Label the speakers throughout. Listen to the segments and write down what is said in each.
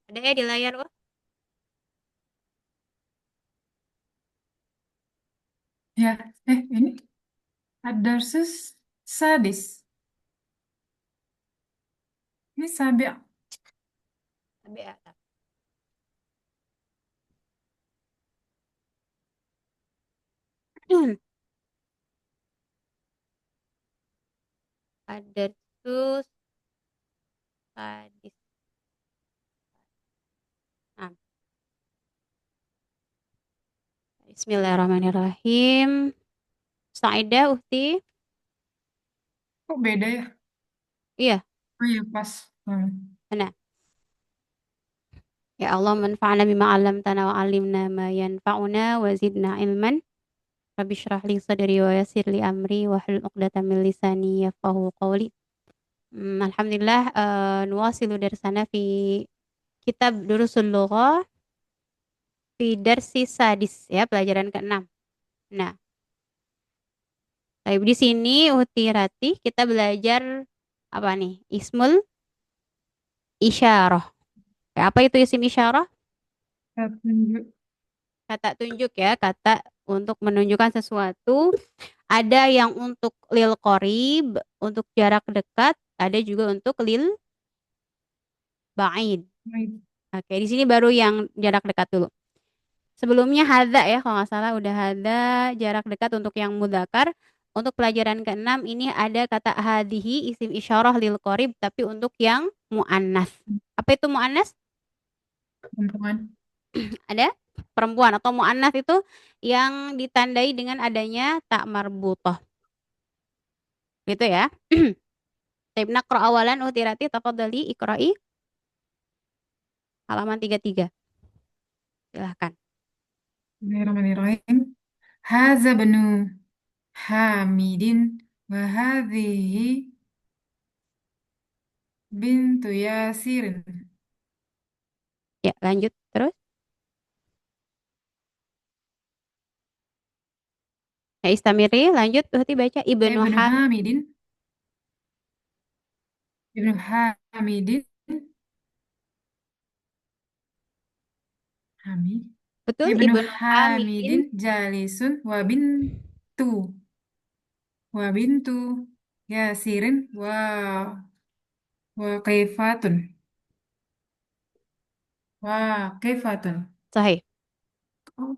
Speaker 1: Ada ya di layar, wah.
Speaker 2: Ya, ini Adarsus sadis. Ini sabi.
Speaker 1: Tapi ya. Ada sus sadis. Nah, Bismillahirrahmanirrahim. Saidah, Uhti.
Speaker 2: Kok beda ya?
Speaker 1: Iya,
Speaker 2: Oh iya pas.
Speaker 1: benar. Ya Allah, manfa'na bima 'allamtana wa 'allimna ma yanfa'una wa zidna ilman. Rabbi shrah li sadri wa yassir li amri wa hlul 'uqdatam min lisani yafqahu qawli. Alhamdulillah, nuwasilu dari sana fi kitab Durusul Lughah fi darsi sadis ya, pelajaran ke-6. Nah, tapi di sini Uhti Ratih kita belajar apa nih? Ismul isyarah. Ya, apa itu isim isyarah?
Speaker 2: Tunjuk.
Speaker 1: Kata tunjuk ya, kata untuk menunjukkan sesuatu. Ada yang untuk lil qorib, untuk jarak dekat, ada juga untuk lil ba'id. Oke, di sini baru yang jarak dekat dulu. Sebelumnya hadza ya, kalau nggak salah udah ada jarak dekat untuk yang mudzakkar. Untuk pelajaran ke-6 ini ada kata hadhihi isim isyarah lil qorib tapi untuk yang muannas. Apa itu muannas?
Speaker 2: Perempuan.
Speaker 1: Ada perempuan atau muannas itu yang ditandai dengan adanya tak marbutah. Gitu ya. Baik, naqra awalan utirati tafadhali iqra'i halaman 33. Silahkan.
Speaker 2: Bismillahirrahmanirrahim. Haza benu Hamidin wa hadhihi bintu Yasirin.
Speaker 1: Ya, lanjut terus. Ya, istamiri, lanjut. Berarti baca Ibnu
Speaker 2: Ibnu
Speaker 1: Ham.
Speaker 2: Hamidin. Ibnu Hamidin. Hamid.
Speaker 1: Betul,
Speaker 2: Ibnu
Speaker 1: Ibnu Hamidin.
Speaker 2: Hamidin jalisun wa bintu Yasirin wa kaifatun. Wa kaifatun.
Speaker 1: Sahih.
Speaker 2: Oh,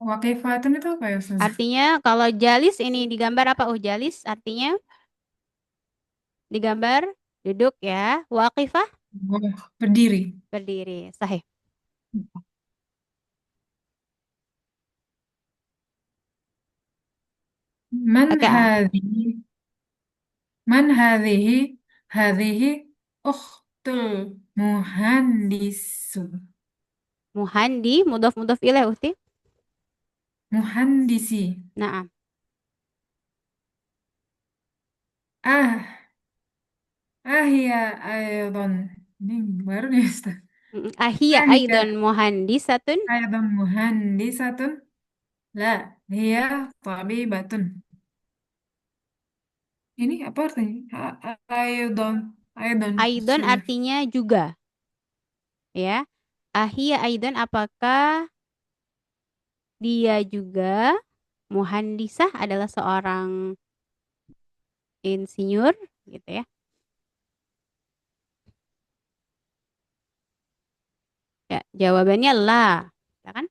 Speaker 2: wa kaifatun itu apa ya, Ustaz?
Speaker 1: Artinya kalau jalis ini digambar apa? Oh, jalis artinya digambar duduk ya. Waqifah
Speaker 2: Wah, berdiri.
Speaker 1: berdiri. Sahih.
Speaker 2: Man
Speaker 1: Oke,
Speaker 2: hadhihi man hadhihi ukhtul muhandisu
Speaker 1: muhandi mudhaf mudhaf ilaih uhti.
Speaker 2: muhandisi.
Speaker 1: Nah,
Speaker 2: Ah ya aydan. Ini baru nih, Ustaz.
Speaker 1: ahia
Speaker 2: Ahia
Speaker 1: aidon muhandisatun.
Speaker 2: aydan muhandisatun. La, hiya tabibatun. Ini apa artinya? Aydan,
Speaker 1: Aidon
Speaker 2: sorry.
Speaker 1: artinya juga ya. Ahia aidon apakah dia juga muhandisah adalah seorang insinyur gitu ya. Ya, jawabannya lah. Ya kan?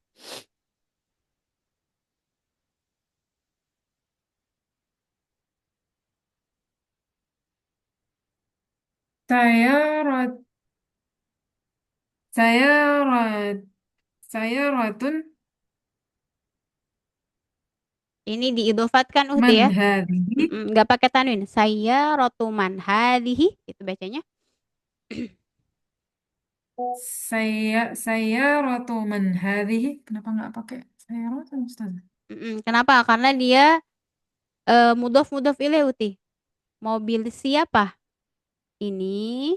Speaker 2: Saya saya saya ratun
Speaker 1: Ini diidofatkan uhti
Speaker 2: man
Speaker 1: ya.
Speaker 2: hadhihi.
Speaker 1: Nggak pakai tanwin. Saya rotuman hadihi itu bacanya.
Speaker 2: Saya ratu man hadhihi. Kenapa nggak pakai saya ratu, Ustaz?
Speaker 1: Kenapa? Karena dia mudhof mudhof ilaih uhti. Mobil siapa? Ini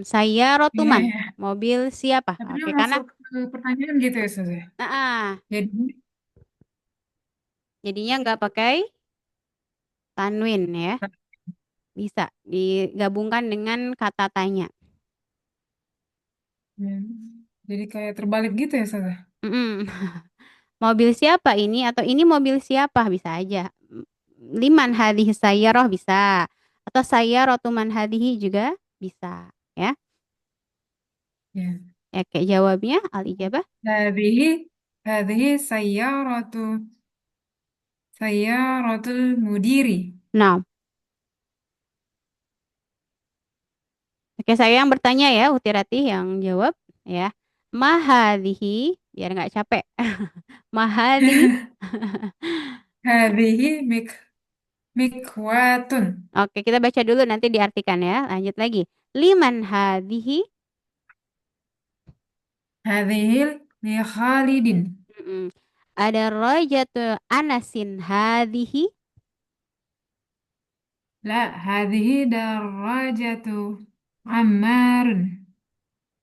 Speaker 1: saya
Speaker 2: Iya,
Speaker 1: rotuman.
Speaker 2: ya.
Speaker 1: Mobil siapa?
Speaker 2: Tapi dia
Speaker 1: Oke, karena
Speaker 2: masuk ke pertanyaan gitu ya, Ustaz, ya?
Speaker 1: nah, ah,
Speaker 2: Jadi,
Speaker 1: jadinya nggak pakai tanwin ya. Bisa digabungkan dengan kata tanya.
Speaker 2: Ya. Jadi kayak terbalik gitu ya, Ustazah?
Speaker 1: Mm-mm. Mobil siapa ini atau ini mobil siapa bisa aja. Liman hadhihi sayyarah bisa. Atau sayyaratu man hadhihi juga bisa. Ya.
Speaker 2: Ya.
Speaker 1: Ya kayak jawabnya al-ijabah.
Speaker 2: Hadhihi, hadhihi sayyaratul mudiri.
Speaker 1: Nah, oke saya yang bertanya ya, Utirati yang jawab ya. Mahadhihi biar nggak capek. Mahadhihi.
Speaker 2: Hadhihi mikwatun.
Speaker 1: Oke, kita baca dulu nanti diartikan ya. Lanjut lagi. Liman hadhihi.
Speaker 2: Hadhihi li Khalidin.
Speaker 1: Mm-mm. Ada rojatu anasin hadhihi.
Speaker 2: La, hadhihi darajatu Ammarun.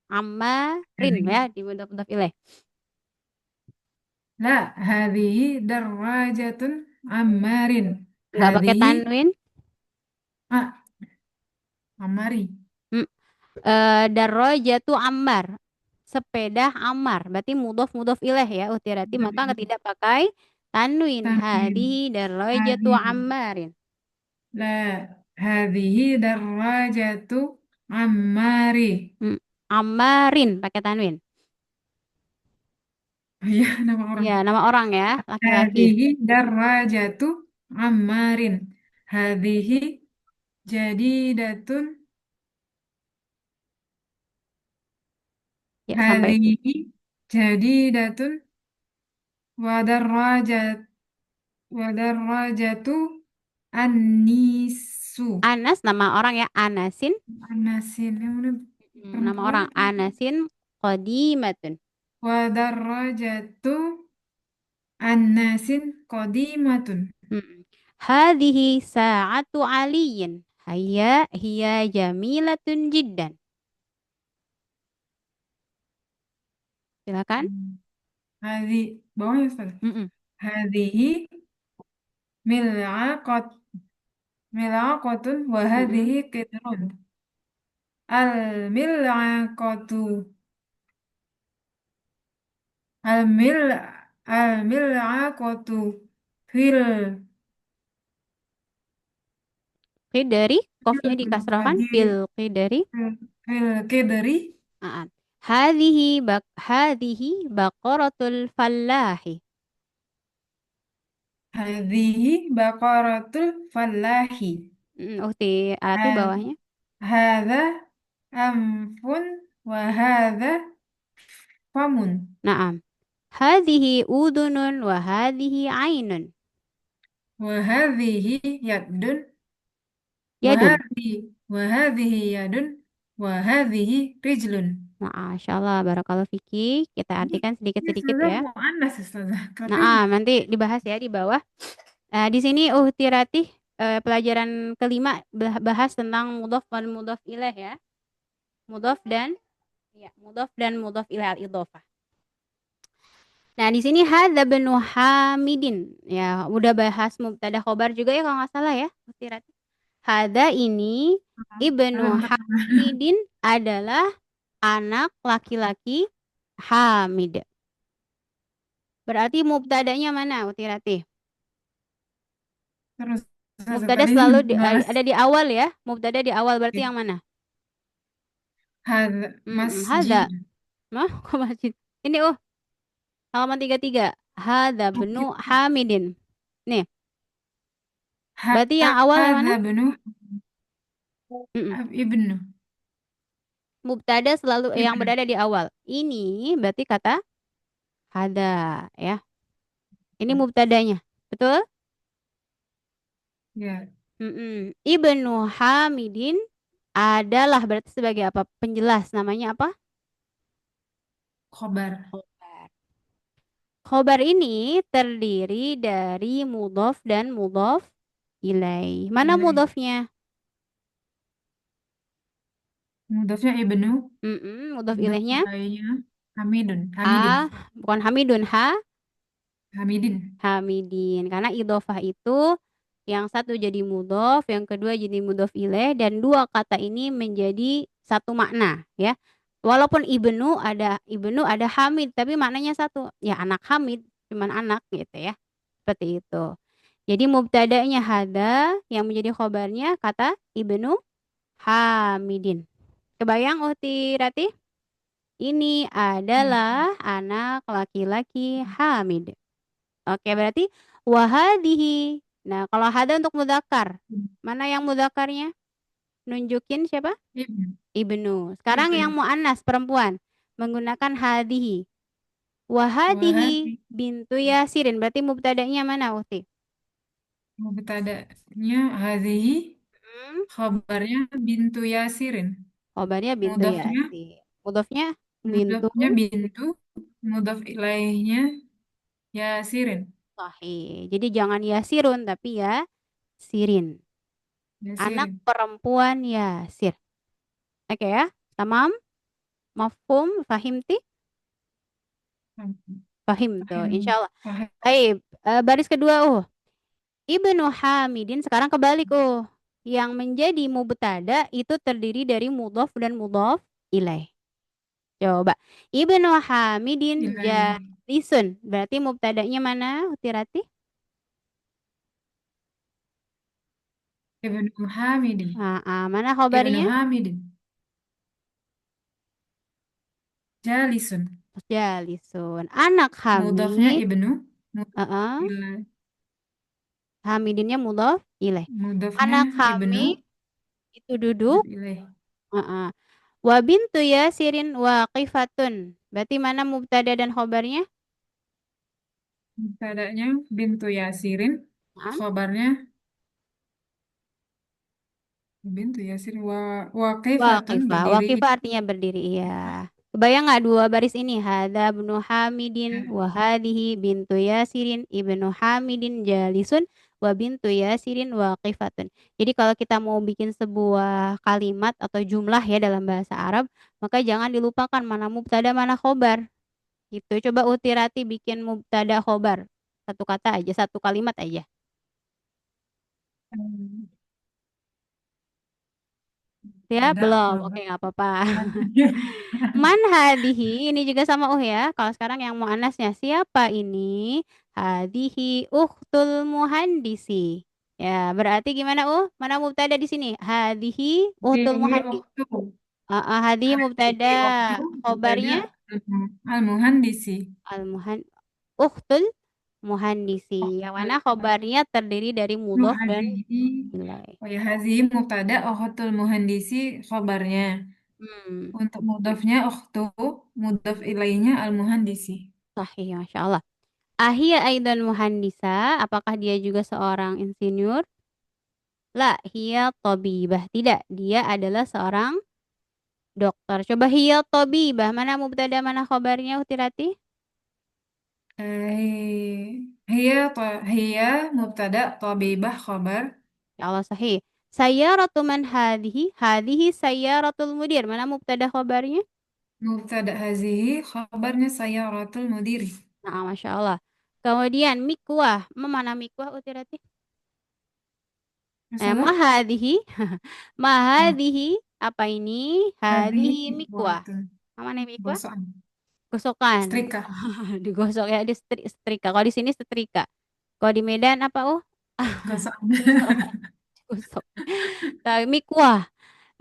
Speaker 1: Ammarin ya
Speaker 2: Hadhihi.
Speaker 1: di mudhaf ilaih.
Speaker 2: La, hadhihi darajatun Ammarin.
Speaker 1: Nggak pakai
Speaker 2: Hadhihi,
Speaker 1: tanwin.
Speaker 2: ah, Ammari.
Speaker 1: Mm. Darajatu Ammar. Sepeda Ammar. Berarti mudhaf ilaih ya Utirati. Maka tidak pakai tanwin.
Speaker 2: Tanwin.
Speaker 1: Hadihi darajatu
Speaker 2: Hadhihi.
Speaker 1: Ammarin.
Speaker 2: La, hadhihi darajatu Ammari.
Speaker 1: Mm. Ammarin pakai tanwin.
Speaker 2: Iya, nama orang.
Speaker 1: Ya, nama orang ya, laki-laki.
Speaker 2: Hadhihi darajatu Ammarin. Hadhihi jadidatun.
Speaker 1: Ya, sampai situ.
Speaker 2: Hadhihi jadidatun wadarrajat wadarrajatu Anisu.
Speaker 1: Anas nama orang ya, Anasin.
Speaker 2: Anasin yang mana
Speaker 1: Nama
Speaker 2: perempuan
Speaker 1: orang
Speaker 2: apa laki?
Speaker 1: Anasin qadimatun.
Speaker 2: Wadarrajatu Anasin qadimatun.
Speaker 1: Mm. Hadhihi sa'atu aliyin. Hayya hiya jamilatun jiddan. Silakan.
Speaker 2: Hmm. Hadhi bawahnya Ustaz.
Speaker 1: Mm-mm.
Speaker 2: Hadhihi mil'aqat mil'aqatun wa
Speaker 1: Mm-mm.
Speaker 2: hadhihi qidrun. Al mil'aqatu al mil al mil'aqatu fil
Speaker 1: Qidari, kofnya
Speaker 2: fil
Speaker 1: dikasrahkan
Speaker 2: hadir
Speaker 1: fil qidari.
Speaker 2: fil qidri.
Speaker 1: Aan. Hadhihi baqaratul fallahi.
Speaker 2: Hadhihi baqaratul fallahi.
Speaker 1: Ukti Alati bawahnya.
Speaker 2: Hadha anfun wa hadha famun.
Speaker 1: Naam. Hadhihi udunun wa hadhihi ainun.
Speaker 2: Wa hadhihi yadun wa
Speaker 1: Yadun.
Speaker 2: hadhihi wa hadhihi yadun wa hadhihi rijlun.
Speaker 1: Masya Allah, barakallahu fiki. Kita
Speaker 2: Ini
Speaker 1: artikan
Speaker 2: ini
Speaker 1: sedikit-sedikit
Speaker 2: Ustazah
Speaker 1: ya.
Speaker 2: mu'annas Ustazah. Katanya.
Speaker 1: Nah, nanti dibahas ya di bawah. Di sini Uhti pelajaran kelima bahas tentang mudhaf dan mudhaf ilaih ya. Mudhaf dan mudhaf dan mudhaf ilaih al-idhofah. Nah, di sini hadza benu Hamidin. Ya, udah bahas mubtada khobar juga ya kalau nggak salah ya, Uhti. Hadza ini ibnu
Speaker 2: Alhamdulillah.
Speaker 1: Hamidin adalah anak laki-laki Hamid. Berarti mubtadanya mana, Utirati?
Speaker 2: Terus Ustazah
Speaker 1: Mubtada
Speaker 2: tadi
Speaker 1: selalu
Speaker 2: balas
Speaker 1: ada di awal ya. Mubtada di awal berarti yang mana?
Speaker 2: hadza
Speaker 1: Hadza.
Speaker 2: masjid.
Speaker 1: Mah, kok masjid? Ini halaman 33. Hadza benu Hamidin. Nih, berarti yang awal yang mana?
Speaker 2: Hadza benu
Speaker 1: Mm-mm.
Speaker 2: ibnu
Speaker 1: Mubtada selalu yang
Speaker 2: ibnu.
Speaker 1: berada di awal. Ini berarti kata hadza ya. Ini mubtadanya. Betul?
Speaker 2: Ya,
Speaker 1: Ibnu Hamidin adalah berarti sebagai apa? Penjelas namanya apa?
Speaker 2: khobar.
Speaker 1: Khobar. Khobar ini terdiri dari mudhof dan mudhof ilaih. Mana
Speaker 2: Nilai.
Speaker 1: mudhofnya?
Speaker 2: Mudhafnya ibnu.
Speaker 1: Mudhof
Speaker 2: Mudhaf
Speaker 1: ilaihnya
Speaker 2: ilaihnya Hamidun. Hamidin.
Speaker 1: ha, bukan Hamidun
Speaker 2: Hamidin.
Speaker 1: Hamidin. Karena idhofah itu yang satu jadi mudhof, yang kedua jadi mudhof ilaih dan dua kata ini menjadi satu makna ya. Walaupun ibnu ada Hamid, tapi maknanya satu. Ya anak Hamid, cuman anak gitu ya. Seperti itu. Jadi mubtada'nya hada yang menjadi khobarnya kata ibnu Hamidin. Kebayang Uhti Ratih? Ini
Speaker 2: Ya.
Speaker 1: adalah anak laki-laki Hamid. Oke, berarti wahadihi. Nah, kalau hada untuk mudakar. Mana yang mudakarnya? Nunjukin siapa?
Speaker 2: Ibnu.
Speaker 1: Ibnu. Sekarang yang
Speaker 2: Ibnu.
Speaker 1: muannas perempuan menggunakan hadihi. Wahadihi
Speaker 2: Wahadi.
Speaker 1: bintu Yasirin. Berarti mubtada'nya mana, Uhti?
Speaker 2: Mubtada'nya hadhihi,
Speaker 1: Hmm,
Speaker 2: khabarnya bintu Yasirin.
Speaker 1: khobarnya bintu
Speaker 2: Mudhafnya,
Speaker 1: Yasin. Mudhafnya bintu
Speaker 2: mudhafnya bintu, mudhaf ilaihnya Yasirin.
Speaker 1: Sahih. Jadi jangan Yasirun tapi ya Sirin. Anak
Speaker 2: Yasirin.
Speaker 1: perempuan Yasir. Oke ya. Tamam. Mafhum. Fahimti? Fahim tuh.
Speaker 2: Paham.
Speaker 1: Insya Allah.
Speaker 2: Paham.
Speaker 1: Baik. Baris kedua. Ibnu Hamidin. Sekarang kebalik. Yang menjadi mubtada itu terdiri dari mudhaf dan mudhaf ilaih. Coba. Ibnu Hamidin
Speaker 2: Ilaih.
Speaker 1: jalisun. Berarti mubtadanya mana? Utirati?
Speaker 2: Ibnu Hamidin.
Speaker 1: Mana
Speaker 2: Ibnu
Speaker 1: khobarnya?
Speaker 2: Hamidin. Jalisun.
Speaker 1: Jalisun. Anak
Speaker 2: Mudhafnya
Speaker 1: Hamid.
Speaker 2: ibnu. Mudhaf
Speaker 1: Heeh.
Speaker 2: ilaih.
Speaker 1: Hamidinnya mudhaf ilaih.
Speaker 2: Mudhafnya
Speaker 1: Anak
Speaker 2: ibnu.
Speaker 1: Hamid itu
Speaker 2: Mudhaf
Speaker 1: duduk.
Speaker 2: ilaih.
Speaker 1: Heeh. Wa bintu Yasirin waqifatun. Berarti mana mubtada dan khobarnya?
Speaker 2: Mubtada'nya bintu Yasirin.
Speaker 1: Hah?
Speaker 2: Khabarnya bintu Yasirin waqifatun
Speaker 1: Waqifah.
Speaker 2: berdiri.
Speaker 1: Waqifah artinya berdiri. Iya. Kebayang nggak dua baris ini? Hada ibnu Hamidin wa hadihi bintu Yasirin ibnu Hamidin jalisun wa bintu Yasirin waqifatun. Jadi kalau kita mau bikin sebuah kalimat atau jumlah ya dalam bahasa Arab, maka jangan dilupakan mana mubtada mana khobar. Gitu. Coba Utirati bikin mubtada khobar. Satu kata aja, satu kalimat aja.
Speaker 2: Hmm,
Speaker 1: Ya,
Speaker 2: ada
Speaker 1: belum. Oke,
Speaker 2: kabar.
Speaker 1: nggak apa-apa. Man hadihi, ini juga sama ya. Kalau sekarang yang muannasnya siapa ini? Hadihi ukhtul muhandisi. Ya, berarti gimana Mana mubtada di sini? Hadihi ukhtul
Speaker 2: Dihi
Speaker 1: muhandis.
Speaker 2: oktu.
Speaker 1: Hadihi mubtada,
Speaker 2: Dihi oktu mubtada
Speaker 1: khobarnya
Speaker 2: al-muhandisi.
Speaker 1: al muhan ukhtul muhandisi. Yang mana
Speaker 2: Oktu.
Speaker 1: khobarnya terdiri dari mudhof dan
Speaker 2: Hadihi.
Speaker 1: nilai.
Speaker 2: Oh ya, hazihi mubtada oktul muhandisi khabarnya.
Speaker 1: Hmm.
Speaker 2: Untuk mudhafnya oktu, mudhaf ilainya al-muhandisi.
Speaker 1: Sahih, Masya Allah. Ahia aidan muhandisa, apakah dia juga seorang insinyur? La, hiya tabibah. Tidak, dia adalah seorang dokter. Coba hiya tabibah, mana mubtada, mana khobarnya, Utirati?
Speaker 2: Hiya mubtada tabibah khabar.
Speaker 1: Ya Allah, sahih. Sayyaratu man hadihi sayyaratul mudir. Mana mubtada khobarnya?
Speaker 2: Mubtada hazihi khabarnya sayyaratul mudiri.
Speaker 1: Nah, Masya Allah. Kemudian mikwah, mana mikwah, Utirati?
Speaker 2: Masalah?
Speaker 1: Mahadihi,
Speaker 2: Nah,
Speaker 1: mahadihi, apa ini?
Speaker 2: hazihi
Speaker 1: Hadihi mikwah.
Speaker 2: mikwatun.
Speaker 1: Mana mikwah?
Speaker 2: Gosokan.
Speaker 1: Gosokan.
Speaker 2: Setrika.
Speaker 1: Digosok ya, setrika. Kalau di sini setrika. Kalau di Medan apa
Speaker 2: Gosokan.
Speaker 1: Gosokan. Gosok. Tapi mikwah.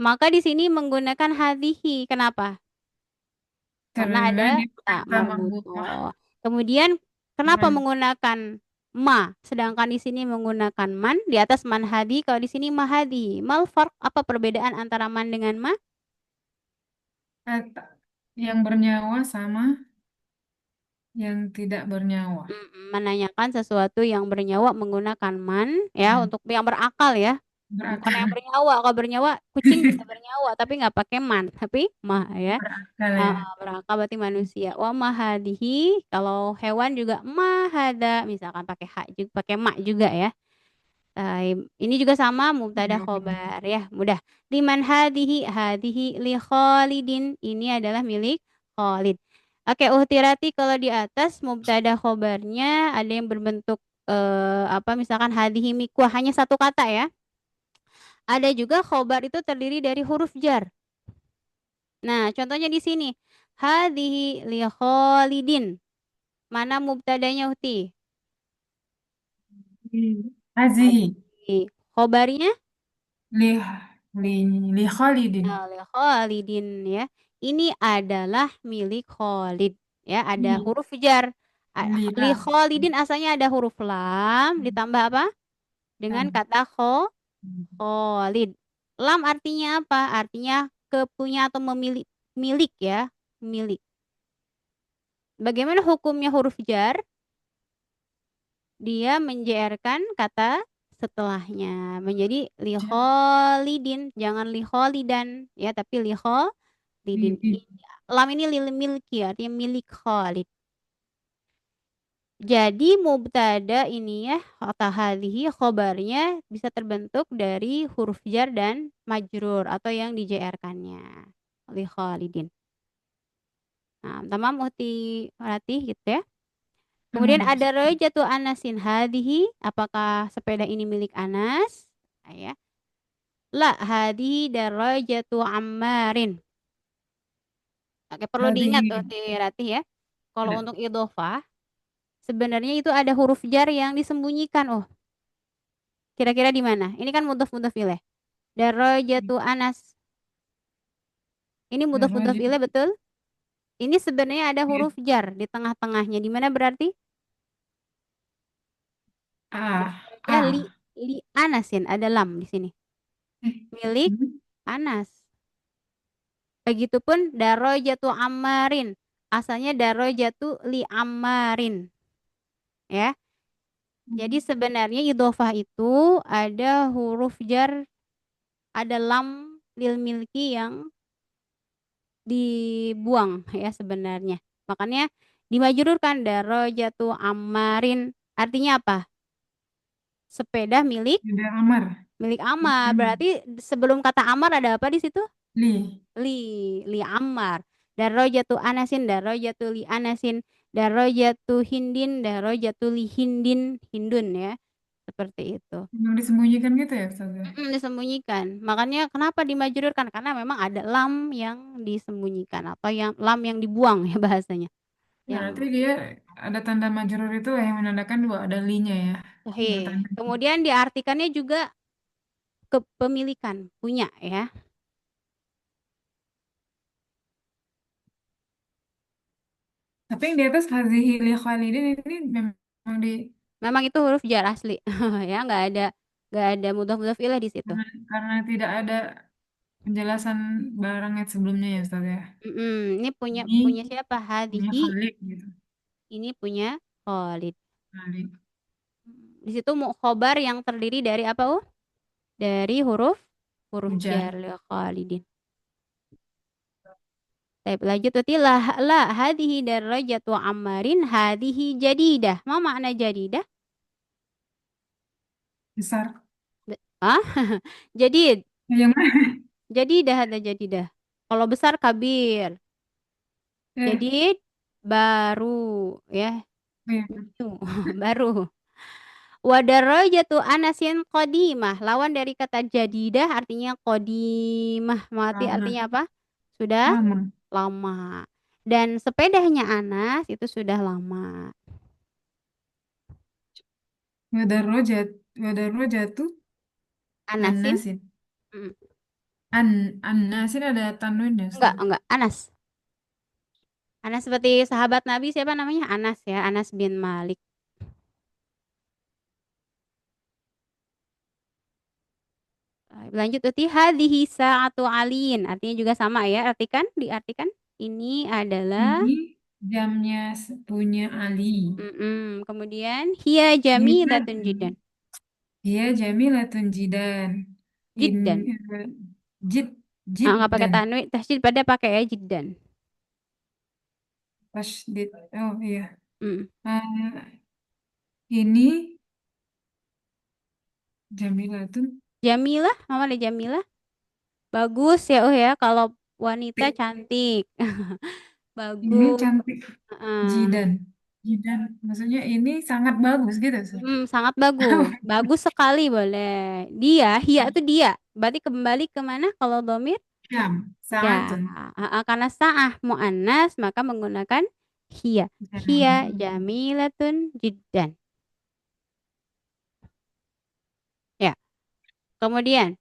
Speaker 1: Maka di sini menggunakan hadihi. Kenapa? Karena
Speaker 2: Karena
Speaker 1: ada
Speaker 2: dia
Speaker 1: tak
Speaker 2: kata marbutah.
Speaker 1: marbutoh. Kemudian kenapa
Speaker 2: Karena
Speaker 1: menggunakan ma? Sedangkan di sini menggunakan man. Di atas man hadi. Kalau di sini mahadi. Mal farq. Apa perbedaan antara man dengan ma?
Speaker 2: kata yang bernyawa sama yang tidak bernyawa.
Speaker 1: Menanyakan sesuatu yang bernyawa menggunakan man ya
Speaker 2: Hmm,
Speaker 1: untuk yang berakal ya. Bukan yang
Speaker 2: berakal.
Speaker 1: bernyawa. Kalau bernyawa, kucing bisa bernyawa, tapi nggak pakai man. Tapi mah ya.
Speaker 2: Berakal ya.
Speaker 1: Berakal berarti manusia. Wa mahadihi. Kalau hewan juga mahada. Misalkan pakai hak juga, pakai mak juga ya. Ini juga sama mubtada
Speaker 2: Ya.
Speaker 1: khobar ya. Mudah. Liman hadihi li Khalidin. Ini adalah milik Khalid. Oke, uhtirati kalau di atas mubtada khobarnya ada yang berbentuk apa misalkan hadihi mikwah hanya satu kata ya. Ada juga khobar itu terdiri dari huruf jar. Nah, contohnya di sini. Hadhihi li Khalidin. Mana mubtadanya Uhti?
Speaker 2: Hazihi
Speaker 1: Hadhihi. Khobarnya
Speaker 2: li li li Khalidin.
Speaker 1: li Khalidin ya. Ini adalah milik Khalid. Ya, ada
Speaker 2: Li
Speaker 1: huruf jar. Li
Speaker 2: lila.
Speaker 1: Khalidin asalnya ada huruf lam ditambah apa? Dengan
Speaker 2: Dan
Speaker 1: kata Khalid. Lam artinya apa? Artinya kepunya atau memiliki milik ya, milik. Bagaimana hukumnya huruf jar? Dia menjerkan kata setelahnya menjadi
Speaker 2: ja-
Speaker 1: lidin, jangan likholidan ya, tapi lidin.
Speaker 2: lidin.
Speaker 1: Lam ini lil milki artinya milik Khalid. Jadi mubtada ini ya kata hadhihi khobarnya bisa terbentuk dari huruf jar dan majrur atau yang di-JR-kannya li Khalidin. Nah, tamam Uhti Ratih gitu ya. Kemudian
Speaker 2: Tamam.
Speaker 1: ada rojatu Anasin hadihi. Apakah sepeda ini milik Anas? Ah, ya. La hadihi darajatu Ammarin. Oke, perlu diingat tuh
Speaker 2: Hadihi
Speaker 1: Ratih ya. Kalau
Speaker 2: ada
Speaker 1: untuk idhofah, sebenarnya itu ada huruf jar yang disembunyikan. Oh, kira-kira di mana? Ini kan mudhof ilaih. Darajatu Anas. Ini mudhof
Speaker 2: daraja
Speaker 1: ilaih betul? Ini sebenarnya ada huruf jar di tengah-tengahnya. Di mana berarti?
Speaker 2: A
Speaker 1: Darajah
Speaker 2: A.
Speaker 1: li Anasin. Ada lam di sini.
Speaker 2: Eh,
Speaker 1: Milik
Speaker 2: hmm,
Speaker 1: Anas. Begitupun darajatu Ammarin. Asalnya darajatu li Ammarin. Ya. Jadi sebenarnya idhofah itu ada huruf jar, ada lam lil milki yang dibuang ya sebenarnya. Makanya dimajrurkan darajatu Ammarin. Artinya apa? Sepeda milik
Speaker 2: Ada Amar.
Speaker 1: Ammar.
Speaker 2: Amar.
Speaker 1: Berarti sebelum kata Ammar ada apa di situ?
Speaker 2: Li.
Speaker 1: Li Ammar. Darajatu Anasin, darajatu li Anasin, darajatu Hindin, darajatu li Hindin, Hindun ya. Seperti itu.
Speaker 2: Memang disembunyikan gitu ya, Ustaz?
Speaker 1: Disembunyikan. Makanya kenapa dimajrurkan? Karena memang ada lam yang disembunyikan atau yang lam yang dibuang ya bahasanya. Yang
Speaker 2: Berarti dia ada tanda majrur itu yang menandakan bahwa ada linya ya. Dua
Speaker 1: sahih.
Speaker 2: tanda.
Speaker 1: Kemudian diartikannya juga kepemilikan, punya ya.
Speaker 2: Tapi yang di atas hazihi li Khalidin ini memang di
Speaker 1: Memang itu huruf jar asli. Ya, nggak ada mudhof ilaih di situ.
Speaker 2: karena tidak ada penjelasan barang ayat sebelumnya ya, Ustaz ya.
Speaker 1: Ini punya
Speaker 2: Ini
Speaker 1: punya siapa?
Speaker 2: punya
Speaker 1: Hadihi.
Speaker 2: Khalid gitu.
Speaker 1: Ini punya Khalid.
Speaker 2: Khalid.
Speaker 1: Di situ khobar yang terdiri dari apa, Dari huruf huruf jar
Speaker 2: Hujan.
Speaker 1: li Khalidin. Baik, lanjut berarti la hadhihi darajatu Ammarin hadhihi jadidah. Ma makna jadidah?
Speaker 2: Besar.
Speaker 1: Ah, jadid.
Speaker 2: Yang mana?
Speaker 1: Jadidah ada jadidah. Kalau besar kabir.
Speaker 2: Eh,
Speaker 1: Jadid baru ya.
Speaker 2: iya.
Speaker 1: New. Baru. Wa darajatu Anasin qadimah. Lawan dari kata jadidah artinya qadimah. Mati
Speaker 2: Lama.
Speaker 1: artinya apa? Sudah
Speaker 2: Lama.
Speaker 1: lama. Dan sepedanya Anas itu sudah lama.
Speaker 2: Wadarrojat. Wadarrojatu.
Speaker 1: Anasin?
Speaker 2: An-Nasin.
Speaker 1: Mm,
Speaker 2: An-Nasin ada tanwinnya, Ustaz.
Speaker 1: enggak, Anas. Anas seperti sahabat Nabi siapa namanya? Anas ya, Anas bin Malik. Lanjut uti hadhihi sa'atu aliin. Artinya juga sama ya, diartikan. Ini adalah
Speaker 2: Ini jamnya punya Ali.
Speaker 1: kemudian hiya jamilatun
Speaker 2: Jamilatun.
Speaker 1: jiddan.
Speaker 2: Dia Jamilatun Jidan. In
Speaker 1: Jiddan.
Speaker 2: eh, Jid
Speaker 1: Nggak pakai
Speaker 2: Jiddan.
Speaker 1: tanwin, tasydid pada pakai ya jiddan.
Speaker 2: Tasdid. Oh iya.
Speaker 1: Mm.
Speaker 2: Eh, ini Jamilatun.
Speaker 1: Jamilah, mama ada Jamilah. Bagus ya, ya kalau wanita
Speaker 2: Tik.
Speaker 1: cantik.
Speaker 2: Ini
Speaker 1: Bagus.
Speaker 2: cantik.
Speaker 1: Heeh.
Speaker 2: Jidan. Jidan. Maksudnya ini sangat bagus gitu, Ustaz.
Speaker 1: Sangat bagus. Bagus sekali boleh. Dia, hia itu dia. Berarti kembali ke mana kalau domir?
Speaker 2: Jam.
Speaker 1: Ya,
Speaker 2: Saatun.
Speaker 1: karena sa'ah mu'annas maka menggunakan hiya. Hiya
Speaker 2: Jam.
Speaker 1: jamilatun jiddan. Ya, kemudian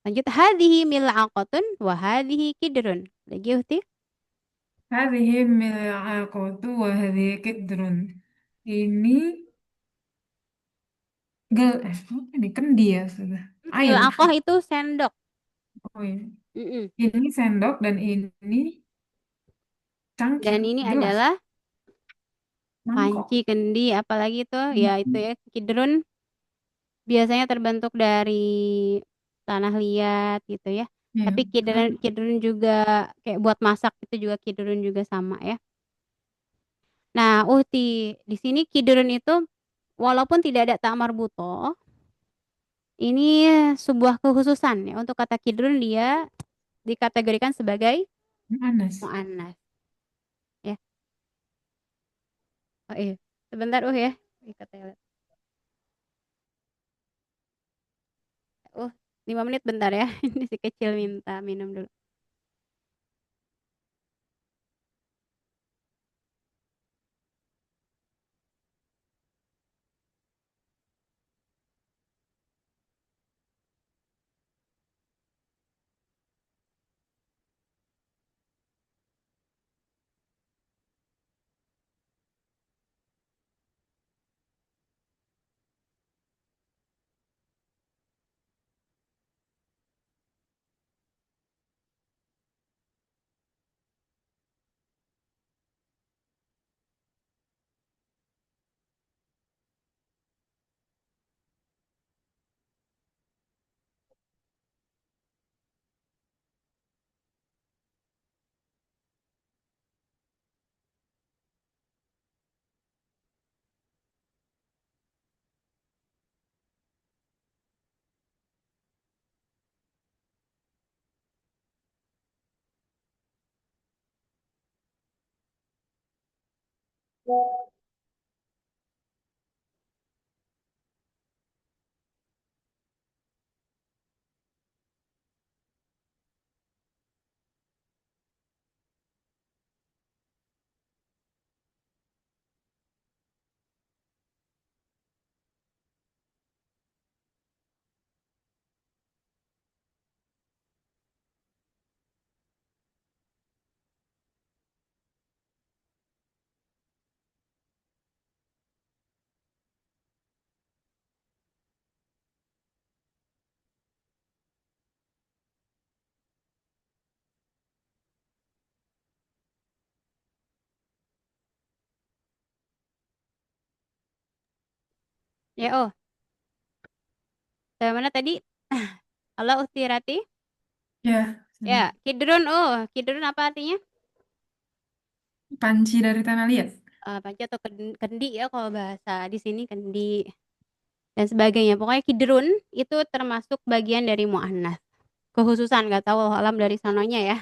Speaker 1: lanjut hadhihi mil'aqatun wa hadhihi kidrun. Lagi Uhti?
Speaker 2: هذه ملعقة وهذه كدر. Ini apa ini kendi ya sudah. Air.
Speaker 1: Mil'aqah itu sendok.
Speaker 2: Oh iya.
Speaker 1: Mm-mm.
Speaker 2: Ini sendok dan ini cangkir.
Speaker 1: Dan ini
Speaker 2: Gelas.
Speaker 1: adalah
Speaker 2: Mangkok.
Speaker 1: panci, kendi, apalagi itu ya itu
Speaker 2: Hmm.
Speaker 1: ya kidrun biasanya terbentuk dari tanah liat gitu ya.
Speaker 2: Ya.
Speaker 1: Tapi kidrun kidrun juga kayak buat masak itu juga kidrun juga sama ya. Nah, di sini kidrun itu walaupun tidak ada tak marbuto, ini sebuah kekhususan ya. Untuk kata kidrun dia dikategorikan sebagai
Speaker 2: Panas.
Speaker 1: muannas ya. Oh iya. Sebentar ya. Ikat telet. Uh, 5 menit bentar ya. Ini si kecil minta minum dulu. Ya, dari mana tadi? Allah Rati.
Speaker 2: Ya.
Speaker 1: Ya, kidrun. Kidrun apa artinya?
Speaker 2: Panci dari tanah liat.
Speaker 1: Panci atau kendi ya kalau bahasa di sini kendi dan sebagainya. Pokoknya kidrun itu termasuk bagian dari muannas. Kekhususan nggak tahu Allah alam dari sononya ya.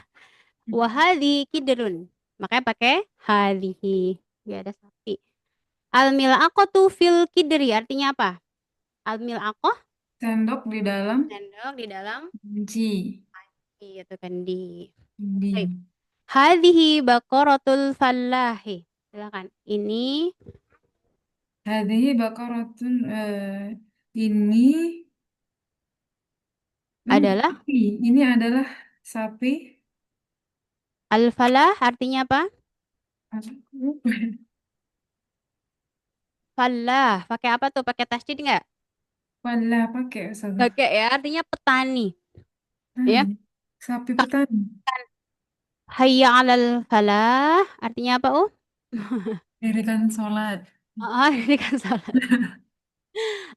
Speaker 1: Wahadi kidrun. Makanya pakai hadihi. Gak ada sapi. Al mil'aqatu fil kidri artinya apa? Al mil'aqah
Speaker 2: Sendok di dalam
Speaker 1: sendok di dalam
Speaker 2: panci.
Speaker 1: itu kendi. Baik.
Speaker 2: Di.
Speaker 1: Hadihi baqaratul fallahi. Silakan. Ini
Speaker 2: Hadhihi baqaratun. Ini
Speaker 1: adalah
Speaker 2: sapi. Ini adalah sapi.
Speaker 1: al-falah artinya apa?
Speaker 2: Apa?
Speaker 1: Falah. Pakai apa tuh? Pakai tasydid nggak?
Speaker 2: Walah pakai Ustazah.
Speaker 1: Pakai ya. Artinya petani. Ya.
Speaker 2: Petani. Sapi petani.
Speaker 1: Hayya 'alal falah. Artinya apa,
Speaker 2: Dirikan sholat.
Speaker 1: Ini kan salah.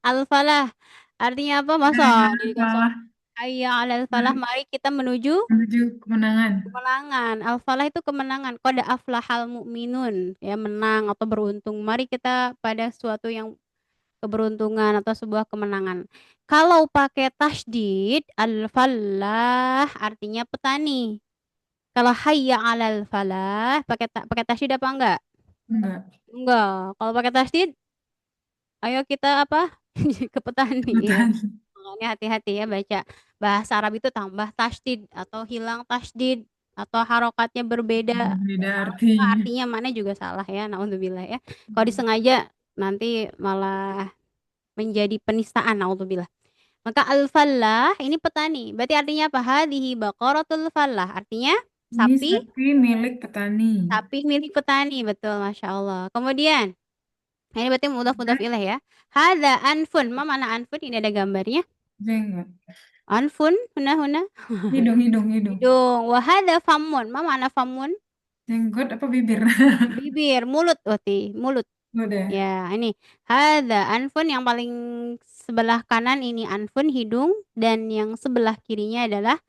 Speaker 1: Al-falah. Artinya apa? Masa
Speaker 2: Dengan
Speaker 1: dirikan sholat.
Speaker 2: salah
Speaker 1: Hayya 'alal falah. Mari kita menuju
Speaker 2: menuju kemenangan.
Speaker 1: kemenangan. Al-falah itu kemenangan. Qad aflahal mu'minun. Ya, menang atau beruntung. Mari kita pada suatu yang keberuntungan atau sebuah kemenangan. Kalau pakai tasydid, al-falah artinya petani. Kalau hayya 'alal falah, pakai tasydid apa enggak?
Speaker 2: Enggak.
Speaker 1: Enggak. Kalau pakai tasydid, ayo kita apa? Ke petani ya.
Speaker 2: Petani.
Speaker 1: Ini hati-hati ya baca bahasa Arab itu tambah tasdid atau hilang tasdid atau harokatnya berbeda.
Speaker 2: Beda
Speaker 1: Salah juga
Speaker 2: artinya.
Speaker 1: artinya mana juga salah ya. Naudzubillah ya. Kalau disengaja nanti malah menjadi penistaan. Naudzubillah. Maka al-fallah ini petani. Berarti artinya apa? Hadihi baqaratul fallah. Artinya
Speaker 2: Ini
Speaker 1: sapi,
Speaker 2: sapi milik petani.
Speaker 1: sapi milik petani. Betul, Masya Allah. Kemudian, ini berarti mudhaf-mudhaf
Speaker 2: Ada
Speaker 1: ilaih ya. Hada anfun. Ma mana anfun? Ini ada gambarnya.
Speaker 2: jenggot.
Speaker 1: Anfun, huna.
Speaker 2: Hidung, hidung, hidung.
Speaker 1: Hidung. Wahada famun. Ma mana famun?
Speaker 2: Jenggot apa bibir?
Speaker 1: Bibir, mulut. Berarti, mulut.
Speaker 2: Udah.
Speaker 1: Ya, ini. Hada anfun yang paling sebelah kanan ini anfun, hidung. Dan yang sebelah kirinya adalah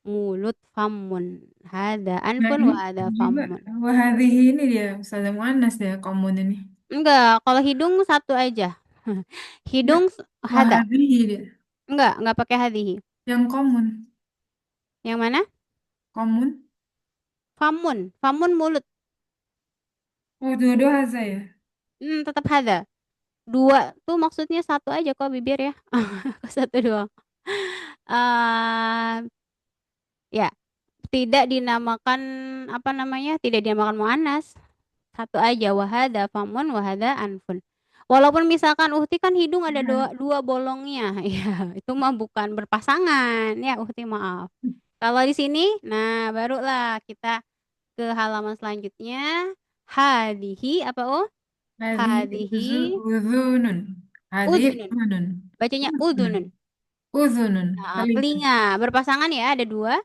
Speaker 1: mulut famun. Hada
Speaker 2: Nah
Speaker 1: anfun
Speaker 2: ini
Speaker 1: wa hada
Speaker 2: juga
Speaker 1: famun.
Speaker 2: wahadihi ini dia Ustazah Muannas dia komun ini.
Speaker 1: Enggak, kalau hidung satu aja.
Speaker 2: Enggak,
Speaker 1: Hidung hada.
Speaker 2: wahadihi dia.
Speaker 1: Enggak pakai hadihi.
Speaker 2: Yang komun.
Speaker 1: Yang mana?
Speaker 2: Komun.
Speaker 1: Famun. Famun mulut.
Speaker 2: Oh, dua-dua haza ya.
Speaker 1: Tetap hada. Dua tuh maksudnya satu aja kok bibir ya. Satu doang. eh ya, tidak dinamakan apa namanya? Tidak dinamakan muannas. Satu aja wahada famun wahada anfun. Walaupun misalkan uhti kan hidung ada
Speaker 2: Ya.
Speaker 1: dua bolongnya. Ya, itu mah bukan berpasangan ya uhti maaf. Kalau di sini, nah barulah kita ke halaman selanjutnya. Hadihi apa oh?
Speaker 2: Hadihi
Speaker 1: Hadihi
Speaker 2: uzunun. Hadihi
Speaker 1: udhunun.
Speaker 2: uzunun.
Speaker 1: Bacanya
Speaker 2: Uzunun.
Speaker 1: udhunun.
Speaker 2: Uzunun.
Speaker 1: Nah,
Speaker 2: Telinga.
Speaker 1: telinga berpasangan ya ada dua.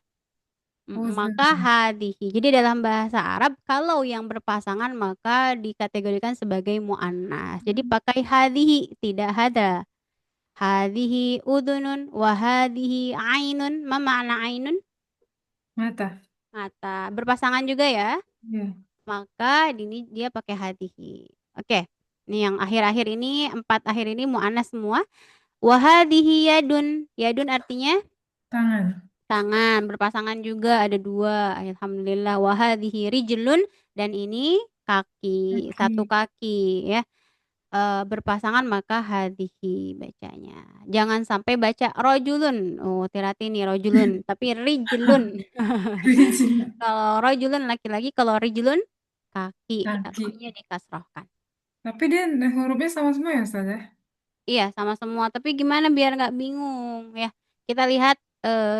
Speaker 1: Maka
Speaker 2: Uzunun.
Speaker 1: hadihi. Jadi dalam bahasa Arab kalau yang berpasangan maka dikategorikan sebagai muannas. Jadi pakai hadihi tidak hada. Hadihi udhunun wa hadihi ainun. Ma makna ainun?
Speaker 2: Mata.
Speaker 1: Mata. Berpasangan juga ya.
Speaker 2: Ya.
Speaker 1: Maka ini dia pakai hadihi. Oke. Ini yang akhir-akhir ini, empat akhir ini mu'annas semua. Wahadihi yadun. Yadun artinya
Speaker 2: Tangan.
Speaker 1: tangan. Berpasangan juga ada dua. Alhamdulillah. Wahadihi rijlun. Dan ini kaki. Satu
Speaker 2: Kaki.
Speaker 1: kaki ya. Berpasangan maka hadihi bacanya. Jangan sampai baca rojulun. Oh, hati-hati nih rojulun. Tapi rijlun.
Speaker 2: Rijin.
Speaker 1: Kalau rojulun laki-laki, kalau rijlun kaki.
Speaker 2: Kaki.
Speaker 1: Rohnya dikasrohkan.
Speaker 2: Tapi dia hurufnya sama semua ya Ustazah?
Speaker 1: Iya, sama semua. Tapi gimana biar nggak bingung ya? Kita lihat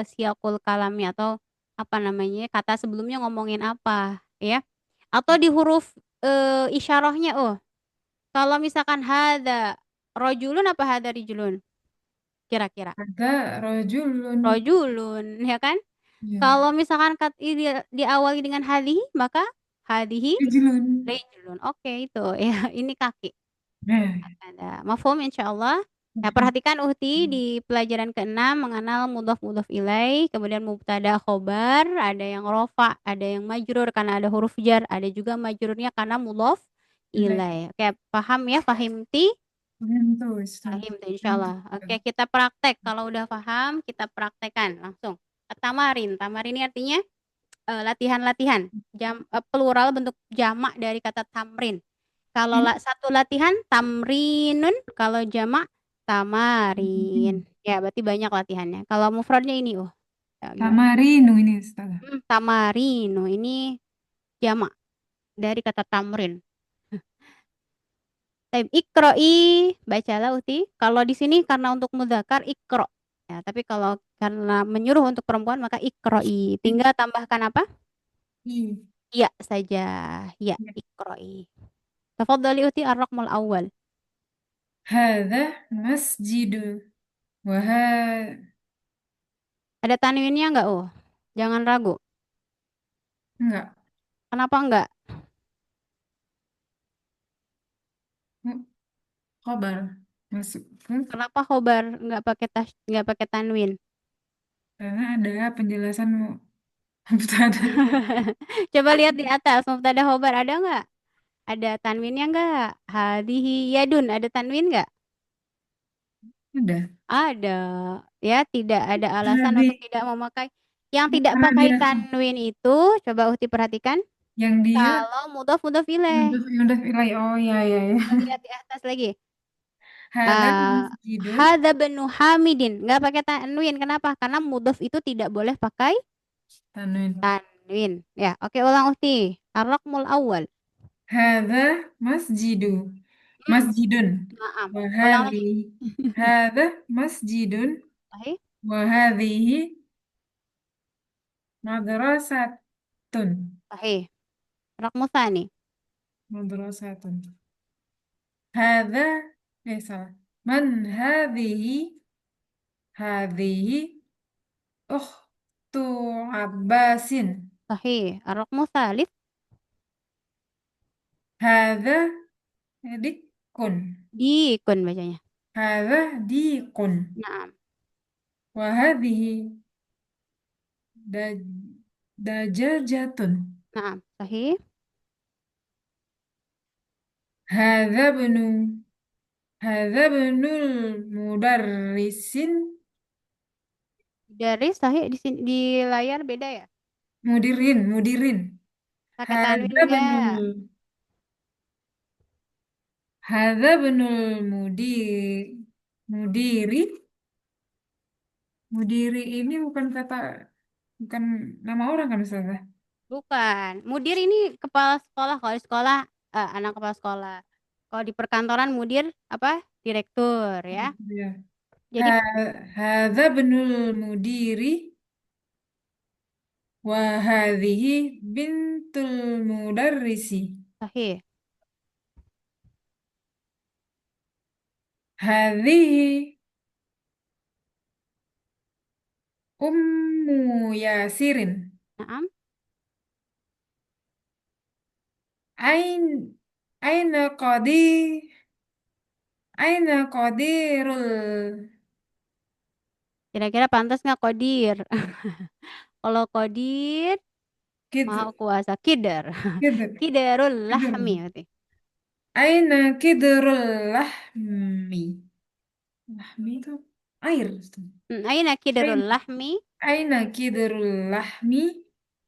Speaker 1: siakul kalamnya atau apa namanya kata sebelumnya ngomongin apa ya? Atau di huruf isyarahnya. Oh, kalau misalkan hada rojulun apa hada rijulun? Kira-kira.
Speaker 2: Ada rojulun.
Speaker 1: Rojulun, ya kan?
Speaker 2: Ya.
Speaker 1: Kalau misalkan diawali dengan hadihi, maka hadihi
Speaker 2: Rijlun.
Speaker 1: rijlun. Oke, itu ya. Ini kaki.
Speaker 2: Nah.
Speaker 1: Ada. Mafhum insyaallah. Nah, perhatikan uhti di pelajaran keenam mengenal mudhaf ilaih, kemudian mubtada khobar, ada yang rofa, ada yang majrur karena ada huruf jar, ada juga majrurnya karena mudhaf
Speaker 2: Jelek.
Speaker 1: ilaih. Oke, paham ya? Fahimti?
Speaker 2: Itu Ustaz.
Speaker 1: Fahim tuh insyaallah. Oke, kita praktek. Kalau udah paham, kita praktekkan langsung. Tamarin. Tamarin ini artinya latihan-latihan. Plural bentuk jamak dari kata tamrin. Kalau
Speaker 2: Ini
Speaker 1: satu latihan tamrinun, kalau jamak tamarin. Ya, berarti banyak latihannya. Kalau mufradnya ini, oh, ya, gimana?
Speaker 2: tamarinu ini Ustaz.
Speaker 1: Tamarinu ini jamak dari kata tamrin. Taib ikro'i, bacalah uti. Kalau di sini karena untuk mudzakkar ikro. Ya, tapi kalau karena menyuruh untuk perempuan maka ikro'i. Tinggal tambahkan apa?
Speaker 2: I.
Speaker 1: Ya saja. Ya,
Speaker 2: Ya.
Speaker 1: ikro'i. Tafadhali uti ar-raqmul awal.
Speaker 2: Hada masjidu. Wah,
Speaker 1: Ada tanwinnya enggak? Oh, jangan ragu.
Speaker 2: enggak.
Speaker 1: Kenapa enggak?
Speaker 2: Khobar. Masuk.
Speaker 1: Kenapa khobar enggak pakai tanwin?
Speaker 2: Karena ada penjelasan mubtada.
Speaker 1: Coba lihat di atas mubtada khobar ada enggak? Ada tanwinnya enggak? Hadihi yadun ada tanwin enggak?
Speaker 2: Ada.
Speaker 1: Ada. Ya, tidak ada alasan
Speaker 2: Hadi.
Speaker 1: untuk tidak memakai. Yang tidak
Speaker 2: Karena
Speaker 1: pakai
Speaker 2: dia
Speaker 1: tanwin itu, coba Uhti perhatikan.
Speaker 2: yang dia
Speaker 1: Kalau mudhaf mudhaf
Speaker 2: yang
Speaker 1: ilaih.
Speaker 2: udah yang udah nilai. Oh ya ya ya.
Speaker 1: Coba lihat di atas lagi.
Speaker 2: Hada
Speaker 1: Eh
Speaker 2: masjidun.
Speaker 1: Hadza benu Hamidin. Nggak pakai tanwin. Kenapa? Karena mudhof itu tidak boleh pakai
Speaker 2: Tanwin.
Speaker 1: tanwin. Ya, oke ulang Uhti. Ar-raqmul awal.
Speaker 2: Hada masjidu.
Speaker 1: Hmm,
Speaker 2: Masjidun.
Speaker 1: maaf. Ulang lagi.
Speaker 2: Wahadi. Hada masjidun.
Speaker 1: Sahih.
Speaker 2: Wahadihi madrasatun.
Speaker 1: Sahih. Raqmu tsani.
Speaker 2: Madrasatun. Hada. Salah. Man hadihi. Hadihi. Ukhtu Abbasin.
Speaker 1: Sahih. Ar-raqmu tsalits.
Speaker 2: Hada dikun.
Speaker 1: Dikun bacanya.
Speaker 2: Hada dikun.
Speaker 1: Naam.
Speaker 2: Wahadihi daj dajajatun.
Speaker 1: Naam. Sahih.
Speaker 2: Hada benu. Hada benul mudarrisin.
Speaker 1: Dari sahih di sini di layar beda ya?
Speaker 2: Mudirin. Mudirin.
Speaker 1: Pakai tanwin
Speaker 2: Hada benul.
Speaker 1: enggak?
Speaker 2: Hada benul mudiri. Mudiri ini bukan kata, bukan nama orang kan Ustazah?
Speaker 1: Bukan. Mudir ini kepala sekolah. Kalau di sekolah anak kepala sekolah. Kalau di perkantoran mudir apa? Direktur ya.
Speaker 2: Ya.
Speaker 1: Jadi
Speaker 2: Hada benul mudiri wa hadhihi bintul mudarrisi.
Speaker 1: sahih.
Speaker 2: Hadhihi ummu Yasirin.
Speaker 1: Naam.
Speaker 2: Ain aina aina qadirul
Speaker 1: Kira-kira pantas nggak Kodir? Kalau Kodir maha
Speaker 2: kid
Speaker 1: kuasa. Kider.
Speaker 2: kid
Speaker 1: Kiderul
Speaker 2: kidur.
Speaker 1: lahmi berarti.
Speaker 2: Aina kidrul lahmi. Lahmi itu air. Ustaz.
Speaker 1: Aina kiderul
Speaker 2: Ain
Speaker 1: lahmi.
Speaker 2: aina kidrul lahmi.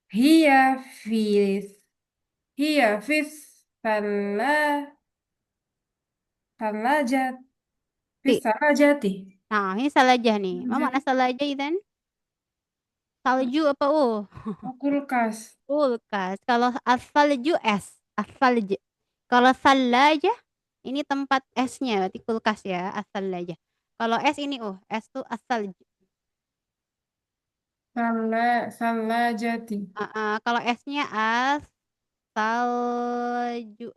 Speaker 2: Hiya fi hiya fis salah salajat fis
Speaker 1: Ti.
Speaker 2: salajati.
Speaker 1: Nah, ini salajah nih. Apa makna
Speaker 2: Salajati.
Speaker 1: salajah itu? Salju apa?
Speaker 2: Kulkas.
Speaker 1: Kulkas. Kalau as-salju es. As-salj. Kalau salaja ini tempat esnya berarti kulkas ya, as-salaja. Kalau es ini es tuh as-salj.
Speaker 2: Salajati.
Speaker 1: Kalau esnya as-salju.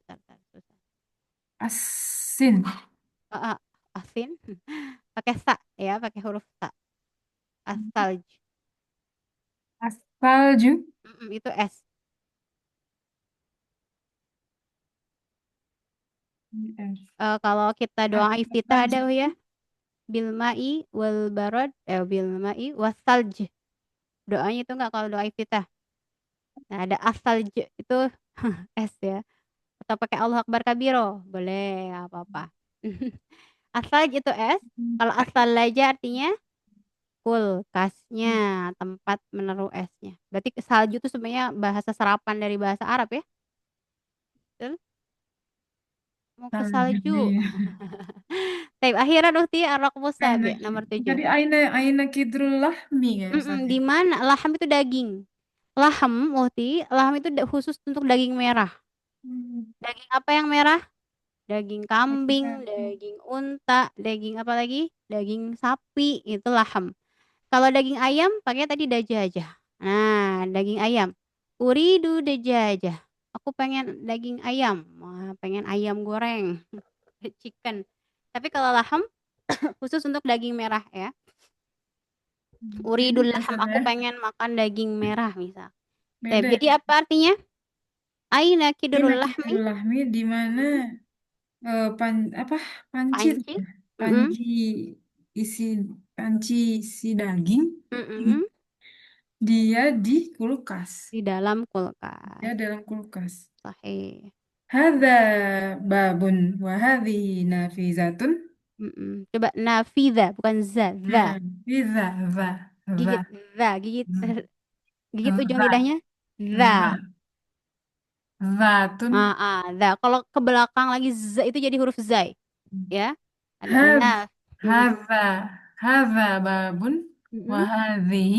Speaker 1: Tar, tar, susah.
Speaker 2: Asin.
Speaker 1: Asin. Pakai sa ya, pakai huruf sa. As-salj.
Speaker 2: Asalju.
Speaker 1: Itu es. Kalau kita doa iftitah ada
Speaker 2: Asalju.
Speaker 1: ya. Bil ma'i wal barad bil ma'i wasalj. Doanya itu enggak kalau doa iftitah. Nah, ada asalj itu es ya. Atau pakai Allah Akbar kabiro, boleh nggak apa-apa. Asalj itu es. Kalau asal aja artinya kulkasnya, tempat menaruh esnya. Berarti salju itu sebenarnya bahasa serapan dari bahasa Arab ya. Betul? Mau ke
Speaker 2: Salju.
Speaker 1: salju.
Speaker 2: Iya.
Speaker 1: Tapi akhiran uhti ar-raqmu
Speaker 2: Aina,
Speaker 1: sabi nomor 7.
Speaker 2: tadi aina kidrul lahmi ya Ustaz.
Speaker 1: Di mana? Laham itu daging. Laham, uhti, laham itu khusus untuk daging merah.
Speaker 2: Hmm.
Speaker 1: Daging apa yang merah? Daging kambing,
Speaker 2: Sapi.
Speaker 1: daging unta, daging apa lagi? Daging sapi, itu laham. Kalau daging ayam, pakai tadi dajajah. Nah, daging ayam. Uridu dajajah. Aku pengen daging ayam. Wah, pengen ayam goreng. Chicken. Tapi kalau laham, khusus untuk daging merah ya.
Speaker 2: Beda
Speaker 1: Uridul
Speaker 2: ya
Speaker 1: laham,
Speaker 2: Ustaz
Speaker 1: aku
Speaker 2: ya.
Speaker 1: pengen makan daging merah misal.
Speaker 2: Beda
Speaker 1: Jadi
Speaker 2: ya.
Speaker 1: apa artinya? Aina
Speaker 2: Aina
Speaker 1: kidrul lahmi.
Speaker 2: kidrul lahmi di mana
Speaker 1: Mm-mm.
Speaker 2: apa panci itu
Speaker 1: Panci.
Speaker 2: ya?
Speaker 1: Mm-mm.
Speaker 2: Panci isi panci isi daging.
Speaker 1: Mm-mm.
Speaker 2: Dia di kulkas.
Speaker 1: Di dalam kulkas.
Speaker 2: Dia dalam kulkas.
Speaker 1: Sahih.
Speaker 2: Hadza babun wa hadhihi nafizatun.
Speaker 1: Coba nafida bukan za, za.
Speaker 2: Nafiza
Speaker 1: Gigit za, gigit gigit ujung
Speaker 2: za
Speaker 1: lidahnya.
Speaker 2: za
Speaker 1: Za.
Speaker 2: zatun.
Speaker 1: Za. Kalau ke belakang lagi za itu jadi huruf zai, ya. Ada
Speaker 2: هذا
Speaker 1: naf. Hmm.
Speaker 2: هذا هذا باب
Speaker 1: Mm-mm.
Speaker 2: وهذه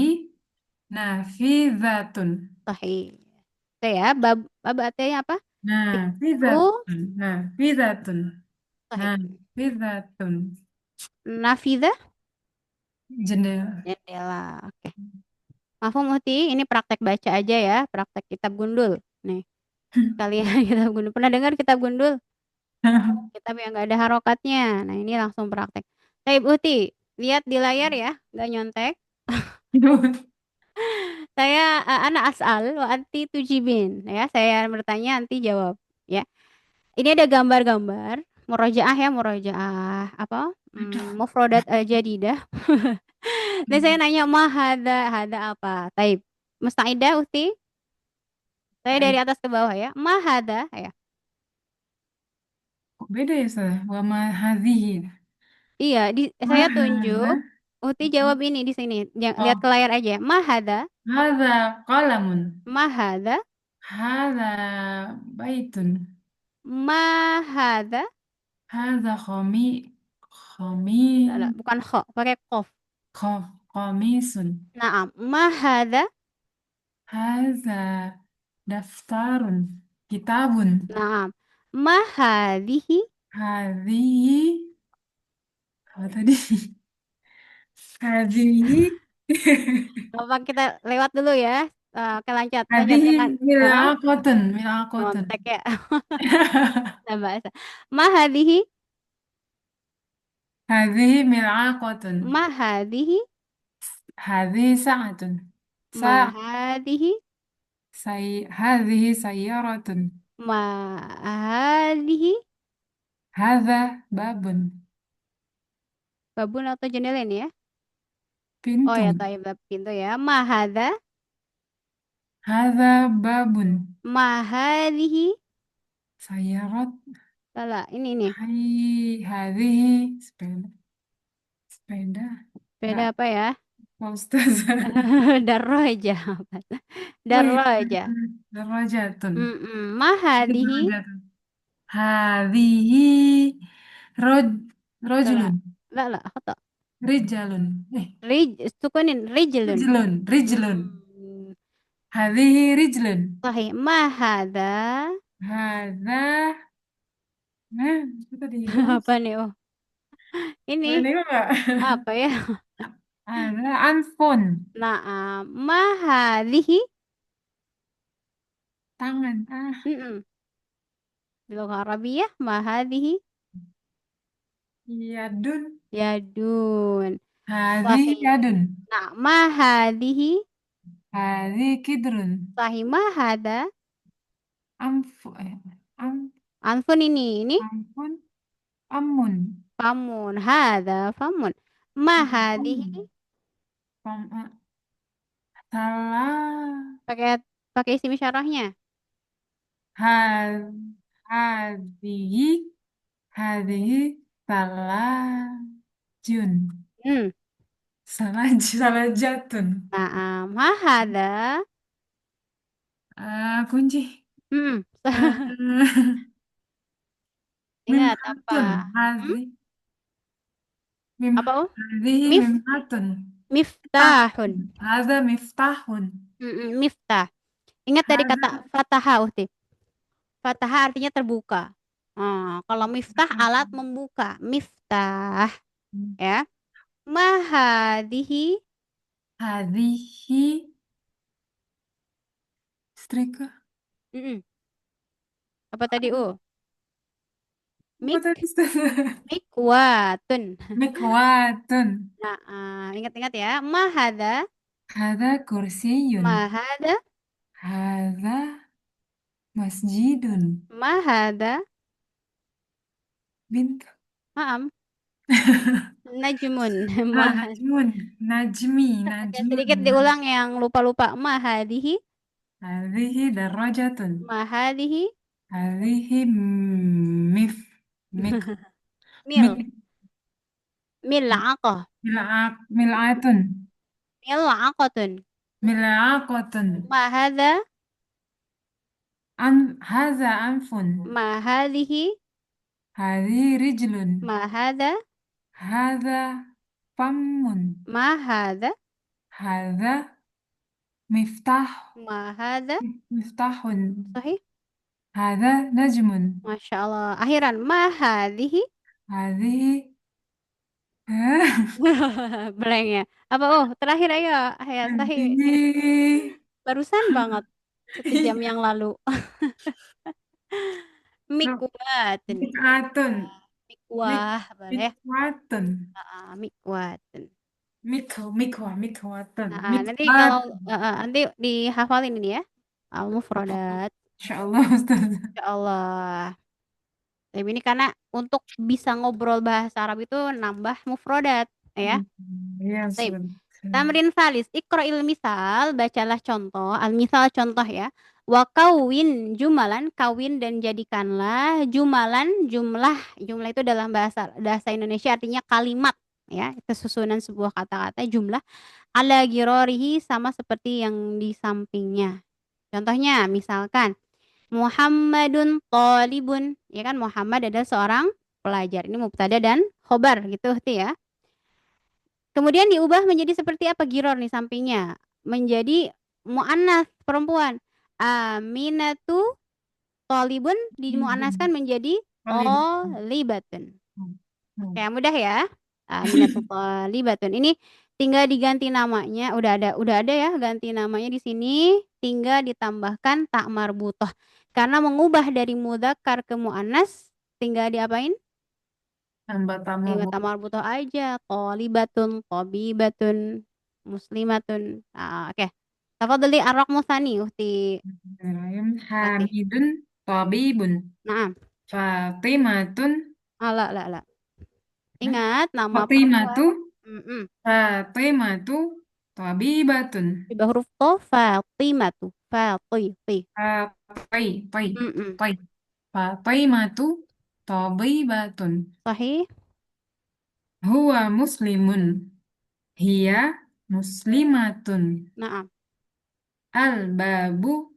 Speaker 2: نافذة.
Speaker 1: Sahih. Itu ya, bab artinya apa? Pintu.
Speaker 2: نافذة نافذة
Speaker 1: Sahih.
Speaker 2: نافذة.
Speaker 1: Nafidah,
Speaker 2: Jendela.
Speaker 1: jendela. Oke. Mafhum Muti, ini praktek baca aja ya, praktek kitab gundul. Nih, kalian kitab gundul. Pernah dengar kitab gundul? Kitab yang nggak ada harokatnya. Nah, ini langsung praktek. Taib Uti, lihat di layar ya, nggak nyontek. Anak asal wa anti tujibin ya. Saya bertanya nanti jawab ya. Ini ada gambar-gambar murojaah ya, murojaah apa? Mufrodat jadidah. Dan saya nanya hada apa? Taib. Mustaidah Uti? Saya dari atas ke bawah ya. Mahada ya.
Speaker 2: Kok beda ya saya? Wama hadhihi.
Speaker 1: Iya, saya tunjuk.
Speaker 2: Mahada.
Speaker 1: Uti jawab ini di sini. Lihat ke
Speaker 2: Oh,
Speaker 1: layar aja. Mahada,
Speaker 2: hadha qalamun.
Speaker 1: mahada,
Speaker 2: Hadha baitun.
Speaker 1: mahada.
Speaker 2: Hadha khami
Speaker 1: Tidak, bukan kho, pakai kof.
Speaker 2: qamisun.
Speaker 1: Naam, mahada.
Speaker 2: Hadha daftarun. Kitabun.
Speaker 1: Naam, mahadihi.
Speaker 2: Hadhihi. Apa tadi? Hadhihi.
Speaker 1: Apa kita lewat dulu ya? Oke, lanjut, lanjut.
Speaker 2: Hadhihi
Speaker 1: Jangan
Speaker 2: mil'aqatun. Mil'aqatun.
Speaker 1: nyontek ya. Nah, bahasa. Mahadihi,
Speaker 2: Hadhihi mil'aqatun.
Speaker 1: mahadihi,
Speaker 2: Hadhihi sa'atun. Sa'
Speaker 1: mahadihi,
Speaker 2: hadhihi sayyaratun.
Speaker 1: mahadihi.
Speaker 2: Hadha babun.
Speaker 1: Babun atau jendela ini ya? Oh
Speaker 2: Pintu.
Speaker 1: ya, taib pintu ya. Mahada,
Speaker 2: Hadha babun.
Speaker 1: mahadihi.
Speaker 2: Sayyarat.
Speaker 1: Salah, ini nih.
Speaker 2: Hadhihi sepeda. Sepeda.
Speaker 1: Beda
Speaker 2: Enggak,
Speaker 1: apa ya?
Speaker 2: Pak Ustaz.
Speaker 1: Darroja.
Speaker 2: Oh iya,
Speaker 1: Darroja.
Speaker 2: darajatun. Itu
Speaker 1: Mahadihi.
Speaker 2: darajatun. Hadhihi roj
Speaker 1: Salah.
Speaker 2: rojulun.
Speaker 1: La, la, khata.
Speaker 2: Rijalun.
Speaker 1: Sukunin rijlun.
Speaker 2: Rijlun.
Speaker 1: Hmm.
Speaker 2: Hadhihi rijlun.
Speaker 1: Sahih. Mahada.
Speaker 2: Hadza. Nah, itu tadi lurus.
Speaker 1: Apa nih? Oh,
Speaker 2: Boleh
Speaker 1: ini
Speaker 2: nengok nggak?
Speaker 1: apa ya?
Speaker 2: Ada anfon.
Speaker 1: Nah, mahadihi.
Speaker 2: Tangan.
Speaker 1: Mm-mm. Di lughah Arabiyah, mahadihi.
Speaker 2: Yadun.
Speaker 1: Yadun.
Speaker 2: Hadhihi
Speaker 1: Sahih.
Speaker 2: yadun.
Speaker 1: Nah, mahadihi.
Speaker 2: Hadhihi kidrun.
Speaker 1: Sahih. Mahada.
Speaker 2: Amfu, am,
Speaker 1: Anfun ini.
Speaker 2: ampun. Amun.
Speaker 1: Famun. Hada famun. Mahadihi.
Speaker 2: Amun. Salah.
Speaker 1: Pakai pakai isim isyarahnya.
Speaker 2: Had, hadhihi, hadhihi salah jun.
Speaker 1: Hmm.
Speaker 2: Salah jatun.
Speaker 1: Nah, mahada.
Speaker 2: Kunci.
Speaker 1: Hmm.
Speaker 2: Eh,
Speaker 1: Ingat
Speaker 2: mimhatun.
Speaker 1: apa? Hmm? Apa? Oh?
Speaker 2: Hadhihi
Speaker 1: Mif
Speaker 2: mimhatun.
Speaker 1: miftahun.
Speaker 2: Miftahun. Hadha miftahun.
Speaker 1: Miftah. Ingat dari kata
Speaker 2: Hadha.
Speaker 1: fataha, Uhti. Fataha artinya terbuka. Kalau miftah alat membuka. Miftah, ya. Mahadihi.
Speaker 2: Hadhihi setrika.
Speaker 1: Mm-mm. Apa tadi? Oh,
Speaker 2: Apa
Speaker 1: mik
Speaker 2: tadi Ustaz?
Speaker 1: mikwatun.
Speaker 2: Mikwatun.
Speaker 1: Nah, ingat-ingat ya. Mahada.
Speaker 2: Hadha kursiyun.
Speaker 1: Mahada.
Speaker 2: Hadha masjidun.
Speaker 1: Mahada.
Speaker 2: Bint.
Speaker 1: Maam. Najmun. Mahad.
Speaker 2: Najmun. Najmi.
Speaker 1: Oke,
Speaker 2: Najmun.
Speaker 1: sedikit diulang yang lupa-lupa. Mahadihi.
Speaker 2: Hadhihi darajatun.
Speaker 1: Mahadihi.
Speaker 2: Hadhihi mif. Mik. Mik.
Speaker 1: Mil. Mil'aqah.
Speaker 2: Mil'atun.
Speaker 1: Mil'aqatun.
Speaker 2: Mil'aqatun.
Speaker 1: Mahada.
Speaker 2: Hadha anfun.
Speaker 1: Mahadihi.
Speaker 2: Hadhihi rijlun.
Speaker 1: Mahada.
Speaker 2: هذا فم.
Speaker 1: Ma hadza?
Speaker 2: هذا مفتاح.
Speaker 1: Ma hadza?
Speaker 2: مفتاح.
Speaker 1: Sahih?
Speaker 2: هذا نجم.
Speaker 1: Masya Allah. Akhiran, ma hadhihi?
Speaker 2: هذه
Speaker 1: Blank ya. Apa? Oh, terakhir ayo. Ayo, sahih.
Speaker 2: هذه
Speaker 1: Barusan banget. 1 jam yang lalu. Mikwatun.
Speaker 2: مكعة.
Speaker 1: Mikwah. Boleh.
Speaker 2: مكوة.
Speaker 1: Mikwatun.
Speaker 2: مكوة.
Speaker 1: Nanti kalau
Speaker 2: مكوة.
Speaker 1: nanti dihafalin ini ya. Al-mufradat.
Speaker 2: Insya Allah Ustaz.
Speaker 1: Ya Allah. Tapi ini karena untuk bisa ngobrol bahasa Arab itu nambah mufradat, ya.
Speaker 2: Ya,
Speaker 1: Baik.
Speaker 2: Ustaz.
Speaker 1: Tamrin salis, iqra'il misal, bacalah contoh, al-misal contoh ya. Wa kawin jumalan, kawin dan jadikanlah jumalan jumlah. Jumlah itu dalam bahasa bahasa Indonesia artinya kalimat ya. Itu susunan sebuah kata-kata jumlah ala girorihi sama seperti yang di sampingnya. Contohnya misalkan Muhammadun talibun, ya kan Muhammad adalah seorang pelajar. Ini mubtada dan khobar gitu ya. Kemudian diubah menjadi seperti apa giror nih sampingnya? Menjadi mu'annas perempuan. Aminatu tolibun dimu'annaskan menjadi
Speaker 2: Talib.
Speaker 1: tolibatun. Oke, mudah ya. Aminatu tolibatun. Ini tinggal diganti namanya. Udah ada ya ganti namanya di sini. Tinggal ditambahkan tak marbutoh. Karena mengubah dari mudzakkar ke mu'annas, tinggal diapain?
Speaker 2: Tambah tambah
Speaker 1: Iya, tamar butuh aja. Qolibatun, tobibatun, muslimatun. Oke. Tafadhali ar-raqmu tsani ukhti Fatih.
Speaker 2: Hamidun tabibun.
Speaker 1: Naam.
Speaker 2: Fatimatun.
Speaker 1: La la la.
Speaker 2: Hah?
Speaker 1: Ingat nama perempuan.
Speaker 2: Fatimatu.
Speaker 1: Mm-mm.
Speaker 2: Fatimatu tabibatun.
Speaker 1: Coba huruf to Fatimatu. Ti.
Speaker 2: Fatai. Tai.
Speaker 1: Mm-mm.
Speaker 2: Tai. Fatimatu tabibatun.
Speaker 1: Sahih?
Speaker 2: Huwa muslimun. Hiya muslimatun.
Speaker 1: Naam.
Speaker 2: Al-babu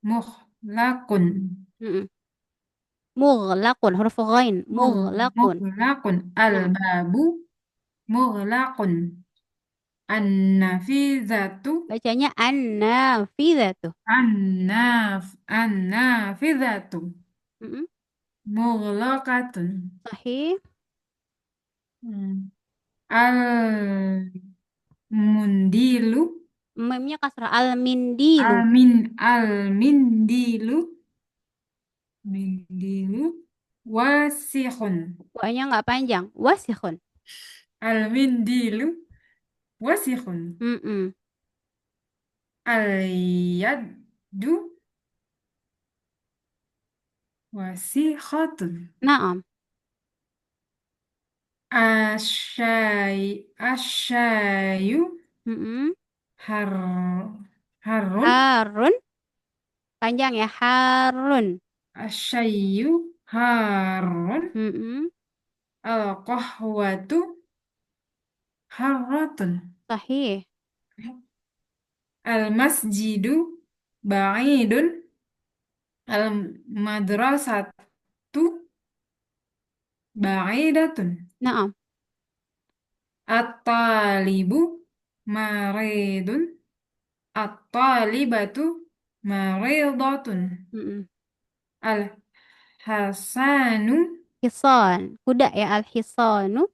Speaker 2: mughlaqun.
Speaker 1: Mm-mm. Mughlaqun. Huruf ghain. Mughlaqun.
Speaker 2: Mughlaqun.
Speaker 1: Naam.
Speaker 2: Al-babu mughlaqun. An-nafizatu.
Speaker 1: Bacanya an-nafidhatu.
Speaker 2: An-nafizatu
Speaker 1: Mm-mm.
Speaker 2: mughlaqatun.
Speaker 1: Sahih?
Speaker 2: Hmm. Al-mundilu.
Speaker 1: Memnya kasrah. Al-mindilu.
Speaker 2: Al-mindilu. Mindilu wasikhun.
Speaker 1: Wa-nya nggak panjang. Wasikhun.
Speaker 2: Al-mindilu wasikhun.
Speaker 1: Mm-mm.
Speaker 2: Al-yaddu wasikhatun.
Speaker 1: Naam.
Speaker 2: Asyayu
Speaker 1: Mm-mm.
Speaker 2: har harun.
Speaker 1: Harun. Panjang ya. Harun.
Speaker 2: Asyayu harun.
Speaker 1: Mm-mm.
Speaker 2: Al-qahwatu harratun.
Speaker 1: Sahih.
Speaker 2: Al-masjidu ba'idun. Al-madrasatu ba'idatun.
Speaker 1: Naam.
Speaker 2: At-talibu maridun. At-talibatu maridatun.
Speaker 1: Mm-mm.
Speaker 2: Al-hasanu.
Speaker 1: Hisan. Kuda ya. Al-hisanu.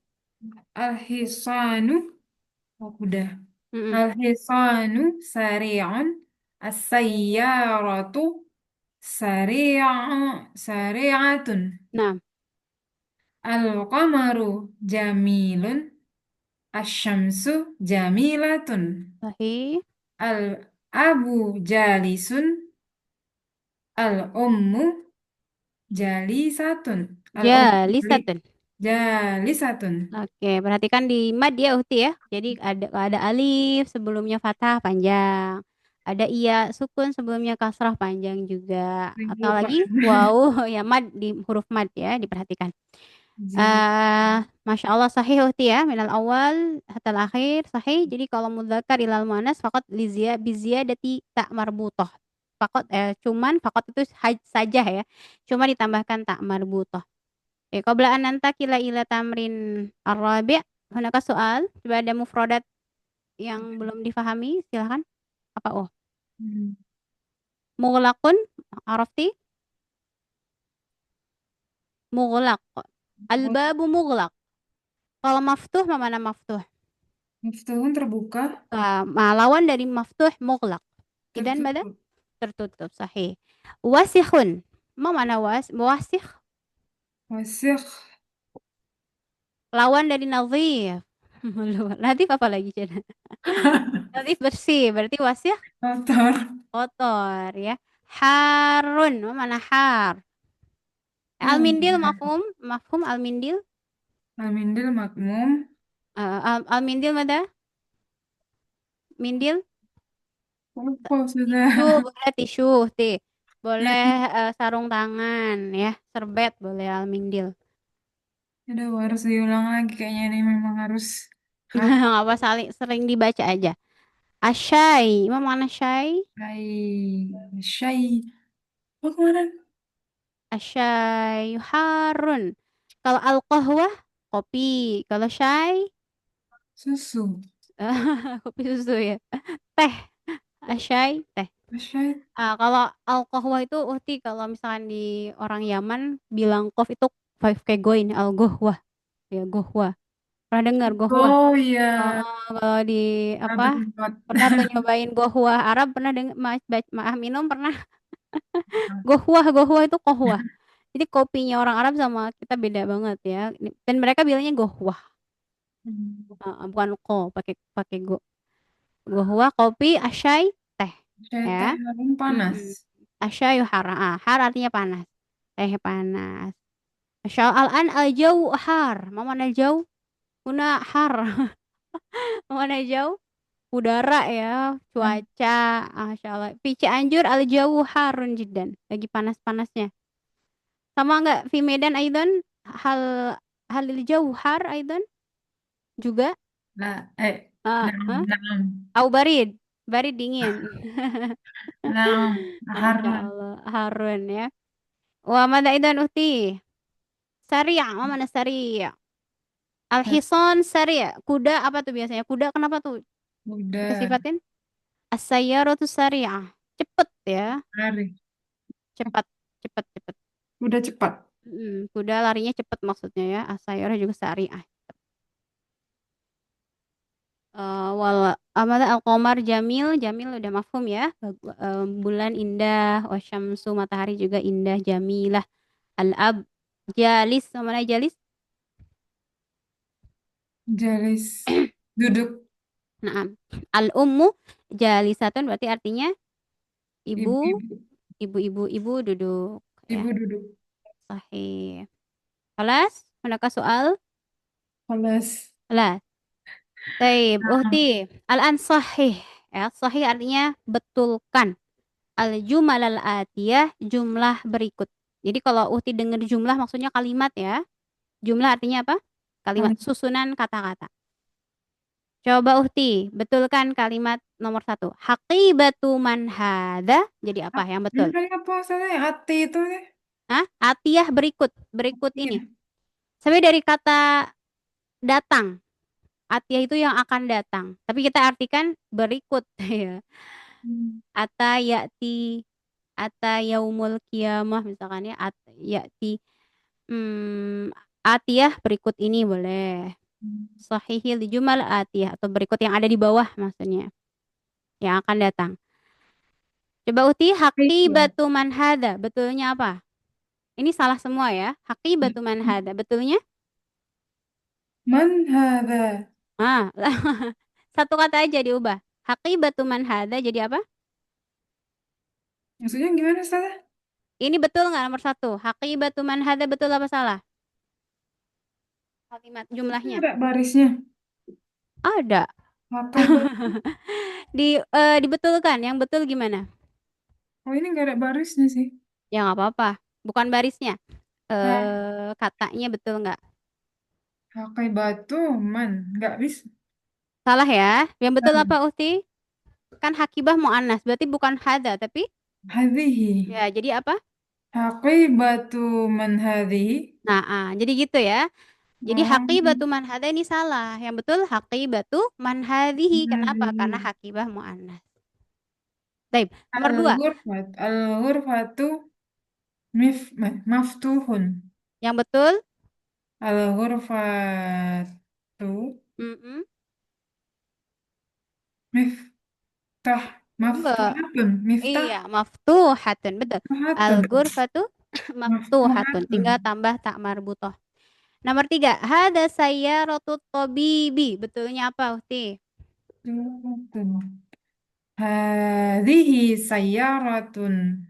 Speaker 2: Al-hisanu. Oh, udah.
Speaker 1: Mm-mm.
Speaker 2: Al-hisanu sari'un. As-sayyaratu sari'atun.
Speaker 1: Naam.
Speaker 2: Al-qamaru jamilun. Asy-syamsu jamilatun.
Speaker 1: Sahih.
Speaker 2: Al-abu jalisun. Al-ummu jalisatun. Al-ummu
Speaker 1: Jalisatun.
Speaker 2: jalisatun.
Speaker 1: Oke, perhatikan di mad ya Uhti ya. Jadi ada alif sebelumnya fathah panjang. Ada iya sukun sebelumnya kasrah panjang juga. Atau
Speaker 2: Lupa.
Speaker 1: lagi wow ya mad di huruf mad ya diperhatikan.
Speaker 2: Jadi,
Speaker 1: Masya Allah sahih Uhti ya minal awal hatta akhir sahih. Jadi kalau mudzakkar ilal muannas faqat biziyadati tak marbutoh. Fakot cuman fakot itu saja ya. Cuma ditambahkan tak marbutoh. Qabla an nantakila ila tamrin ar-rabi', hunaka soal. Coba ada mufradat yang belum difahami, silahkan. Apa? Oh,
Speaker 2: Hmm.
Speaker 1: mughlaqun, arafti? Mughlaq. Al-babu mughlaq. Kalau maftuh, apa mana maftuh?
Speaker 2: Muftuhun terbuka,
Speaker 1: Lawan dari maftuh, mughlaq. Idan bada?
Speaker 2: tertutup.
Speaker 1: Tertutup, sahih. Wasikhun. Ma mana wasikh?
Speaker 2: Wasikh.
Speaker 1: Lawan dari nadhif. Nadhif apa lagi, Cina? Nadhif bersih, berarti wasikh
Speaker 2: Kotor.
Speaker 1: kotor ya. Harun, ma mana har?
Speaker 2: Oh,
Speaker 1: Al-mindil
Speaker 2: benar.
Speaker 1: mafhum, mafhum al-mindil.
Speaker 2: Almindil makmum.
Speaker 1: Al-mindil mada? Mindil?
Speaker 2: Apa
Speaker 1: Tisu,
Speaker 2: sudah?
Speaker 1: boleh tisu, ti.
Speaker 2: Ya,
Speaker 1: Boleh sarung tangan ya, serbet boleh al-mindil.
Speaker 2: udah harus diulang lagi kayaknya ini memang harus hafal.
Speaker 1: Nggak apa saling sering dibaca aja. Asyai, emang mana syai?
Speaker 2: Syai. Oh, kemana?
Speaker 1: Asyai harun. Kalau al-qahwah kopi, kalau syai
Speaker 2: Susu.
Speaker 1: kopi susu ya. Teh, asyai teh.
Speaker 2: Syai.
Speaker 1: Kalau al-qahwah itu uhti kalau misalkan di orang Yaman bilang kof itu five kegoin al-gohwah ya gohwah. Pernah dengar gohwah?
Speaker 2: Oh iya,
Speaker 1: Kalau di
Speaker 2: ada
Speaker 1: apa?
Speaker 2: tempat.
Speaker 1: Pernah tuh nyobain gohwah Arab pernah dengar minum pernah gohwah gohwah itu kohwah. Jadi kopinya orang Arab sama kita beda banget ya. Dan mereka bilangnya gohwah, bukan ko, pakai pakai go. Gohwah kopi, asyai teh,
Speaker 2: Syai teh
Speaker 1: ya.
Speaker 2: harum panas.
Speaker 1: Mm-mm. Asyai har, har artinya panas, teh panas. Masya al-an al-jauh har, mana jauh? Una har, mana jauh? Udara ya,
Speaker 2: Hmm.
Speaker 1: cuaca, Masya Allah. Pici anjur al-jauh harun jiddan, lagi panas-panasnya. Sama nggak di Medan Aidan hal halil jauhar Aidan juga
Speaker 2: Nah,
Speaker 1: Hah?
Speaker 2: naam,
Speaker 1: Au barid barid dingin.
Speaker 2: naam,
Speaker 1: Masya
Speaker 2: harun.
Speaker 1: Allah Harun ya. Wa mada Aidan uhti sari' mana sari' al hison sari' kuda apa tuh biasanya kuda kenapa tuh kita
Speaker 2: Udah,
Speaker 1: sifatin as-sayyaratu sari'ah cepet ya
Speaker 2: hari.
Speaker 1: cepat cepat cepat.
Speaker 2: Udah cepat.
Speaker 1: Kuda larinya cepet maksudnya ya as-sayyarah juga sari'ah. Wal amada al-qamar jamil, jamil udah mafhum ya. Bulan indah, wasyamsu matahari juga indah, jamilah. Al-ab jalis, mana jalis?
Speaker 2: Jalis. Duduk.
Speaker 1: Naam. Al-ummu jalisatun berarti artinya ibu,
Speaker 2: Ibu-ibu.
Speaker 1: ibu duduk ya.
Speaker 2: Ibu duduk.
Speaker 1: Sahih. Kelas, manakah soal?
Speaker 2: Kelas.
Speaker 1: Kelas. Taib,
Speaker 2: Nah,
Speaker 1: uhti. Al-an sahih. Ya, sahih artinya betulkan. Al-jumal al-atiyah, jumlah berikut. Jadi kalau Uhti dengar jumlah maksudnya kalimat ya. Jumlah artinya apa? Kalimat,
Speaker 2: kali-
Speaker 1: susunan kata-kata. Coba Uhti, betulkan kalimat nomor satu. Haqibatu man hadha. Jadi apa yang
Speaker 2: Ini
Speaker 1: betul?
Speaker 2: kayak apa salah ya? Ati itu deh.
Speaker 1: Hah? Atiyah berikut. Berikut
Speaker 2: Iya.
Speaker 1: ini. Sampai dari kata datang. Atiyah itu yang akan datang. Tapi kita artikan berikut ya.
Speaker 2: Hmm.
Speaker 1: Ata ya'ti, ata yaumul qiyamah misalkan ya. Ya'ti. Hmm, atiyah berikut ini boleh. Sahihil jumal atiyah atau berikut yang ada di bawah maksudnya. Yang akan datang. Coba uti
Speaker 2: Iya.
Speaker 1: haqibatu man hada. Betulnya apa? Ini salah semua ya. Haqibatu man hada. Betulnya?
Speaker 2: Man hadha?
Speaker 1: Ah, satu kata aja diubah. Haqibatu man hada jadi apa?
Speaker 2: Maksudnya gimana salah?
Speaker 1: Ini betul nggak nomor satu? Haqibatu man hada betul apa salah? Kalimat
Speaker 2: Ini
Speaker 1: jumlahnya.
Speaker 2: ada barisnya.
Speaker 1: Ada.
Speaker 2: Pakai baris.
Speaker 1: Dibetulkan. Yang betul gimana?
Speaker 2: Oh, ini nggak ada barisnya sih.
Speaker 1: Ya nggak apa-apa. Bukan barisnya.
Speaker 2: Nah,
Speaker 1: Katanya betul nggak?
Speaker 2: pakai batu, man. Nggak bisa.
Speaker 1: Salah ya. Yang betul
Speaker 2: Nah,
Speaker 1: apa, Uhti? Kan hakibah mu'annas. Berarti bukan hada, tapi
Speaker 2: hadhihi.
Speaker 1: ya jadi apa?
Speaker 2: Haqibatu man hadhihi.
Speaker 1: Nah, jadi gitu ya. Jadi
Speaker 2: Oh,
Speaker 1: haqibatu man hadha ini salah. Yang betul haqibatu man hadhihi. Kenapa? Karena
Speaker 2: hadhihi.
Speaker 1: haqibah muannas. Baik, nomor dua.
Speaker 2: Al-ghurfatu maftuhun.
Speaker 1: Yang betul?
Speaker 2: Al-ghurfatu
Speaker 1: Mm-mm.
Speaker 2: miftah
Speaker 1: Enggak.
Speaker 2: maftuhatun.
Speaker 1: Iya, maftuhatun. Betul.
Speaker 2: Maftuhatun.
Speaker 1: Al-ghurfatu maftuhatun.
Speaker 2: Maftuhatun.
Speaker 1: Tinggal tambah tak marbutoh. Nomor tiga. Hada sayyaratu tabibi. Betulnya apa, Uhti?
Speaker 2: Maftuhatun. Hadhihi sayyaratun.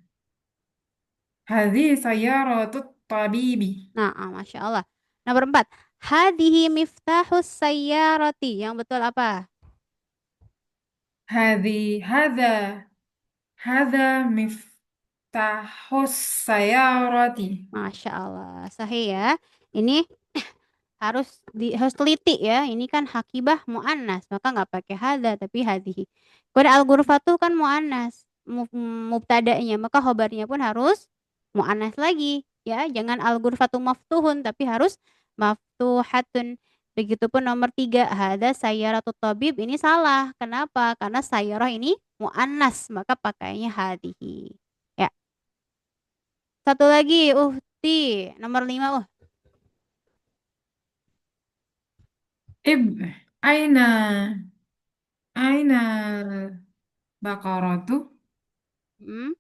Speaker 2: Hadhihi sayyaratut tabibi.
Speaker 1: Nah, Masya Allah. Nomor empat. Hadihi miftahus sayyarati. Yang betul apa?
Speaker 2: Hadha hadha miftahus sayyarati.
Speaker 1: Masya Allah. Sahih ya. Ini harus teliti ya. Ini kan hakibah muannas, maka nggak pakai hada tapi hadihi. Kemudian al-ghurfatu kan muannas, mubtada'nya, maka khobarnya pun harus muannas lagi ya. Jangan al-ghurfatu maftuhun tapi harus maftuhatun. Begitupun nomor tiga, hada sayyaratu tabib ini salah. Kenapa? Karena sayyarah ini muannas, maka pakainya hadihi. Ya. Satu lagi, uhti, nomor lima,
Speaker 2: Ib aina aina bakaratu.
Speaker 1: Hmm?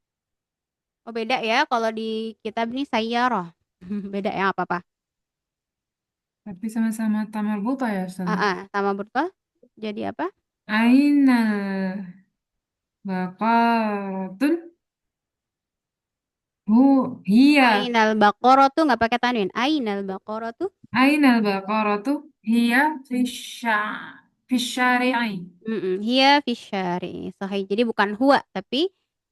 Speaker 1: Oh beda ya kalau di kitab ini sayyarah. Beda ya apa-apa.
Speaker 2: Tapi sama-sama tamar buta ya Ustazah.
Speaker 1: Sama betul. Jadi apa?
Speaker 2: Aina bakaratun hu hiya.
Speaker 1: Ainal baqarah tuh nggak pakai tanwin. Ainal baqarah tuh.
Speaker 2: Aina bakaratu hiya fisyari'i.
Speaker 1: Hiya fisyari. Sahih. Jadi bukan huwa tapi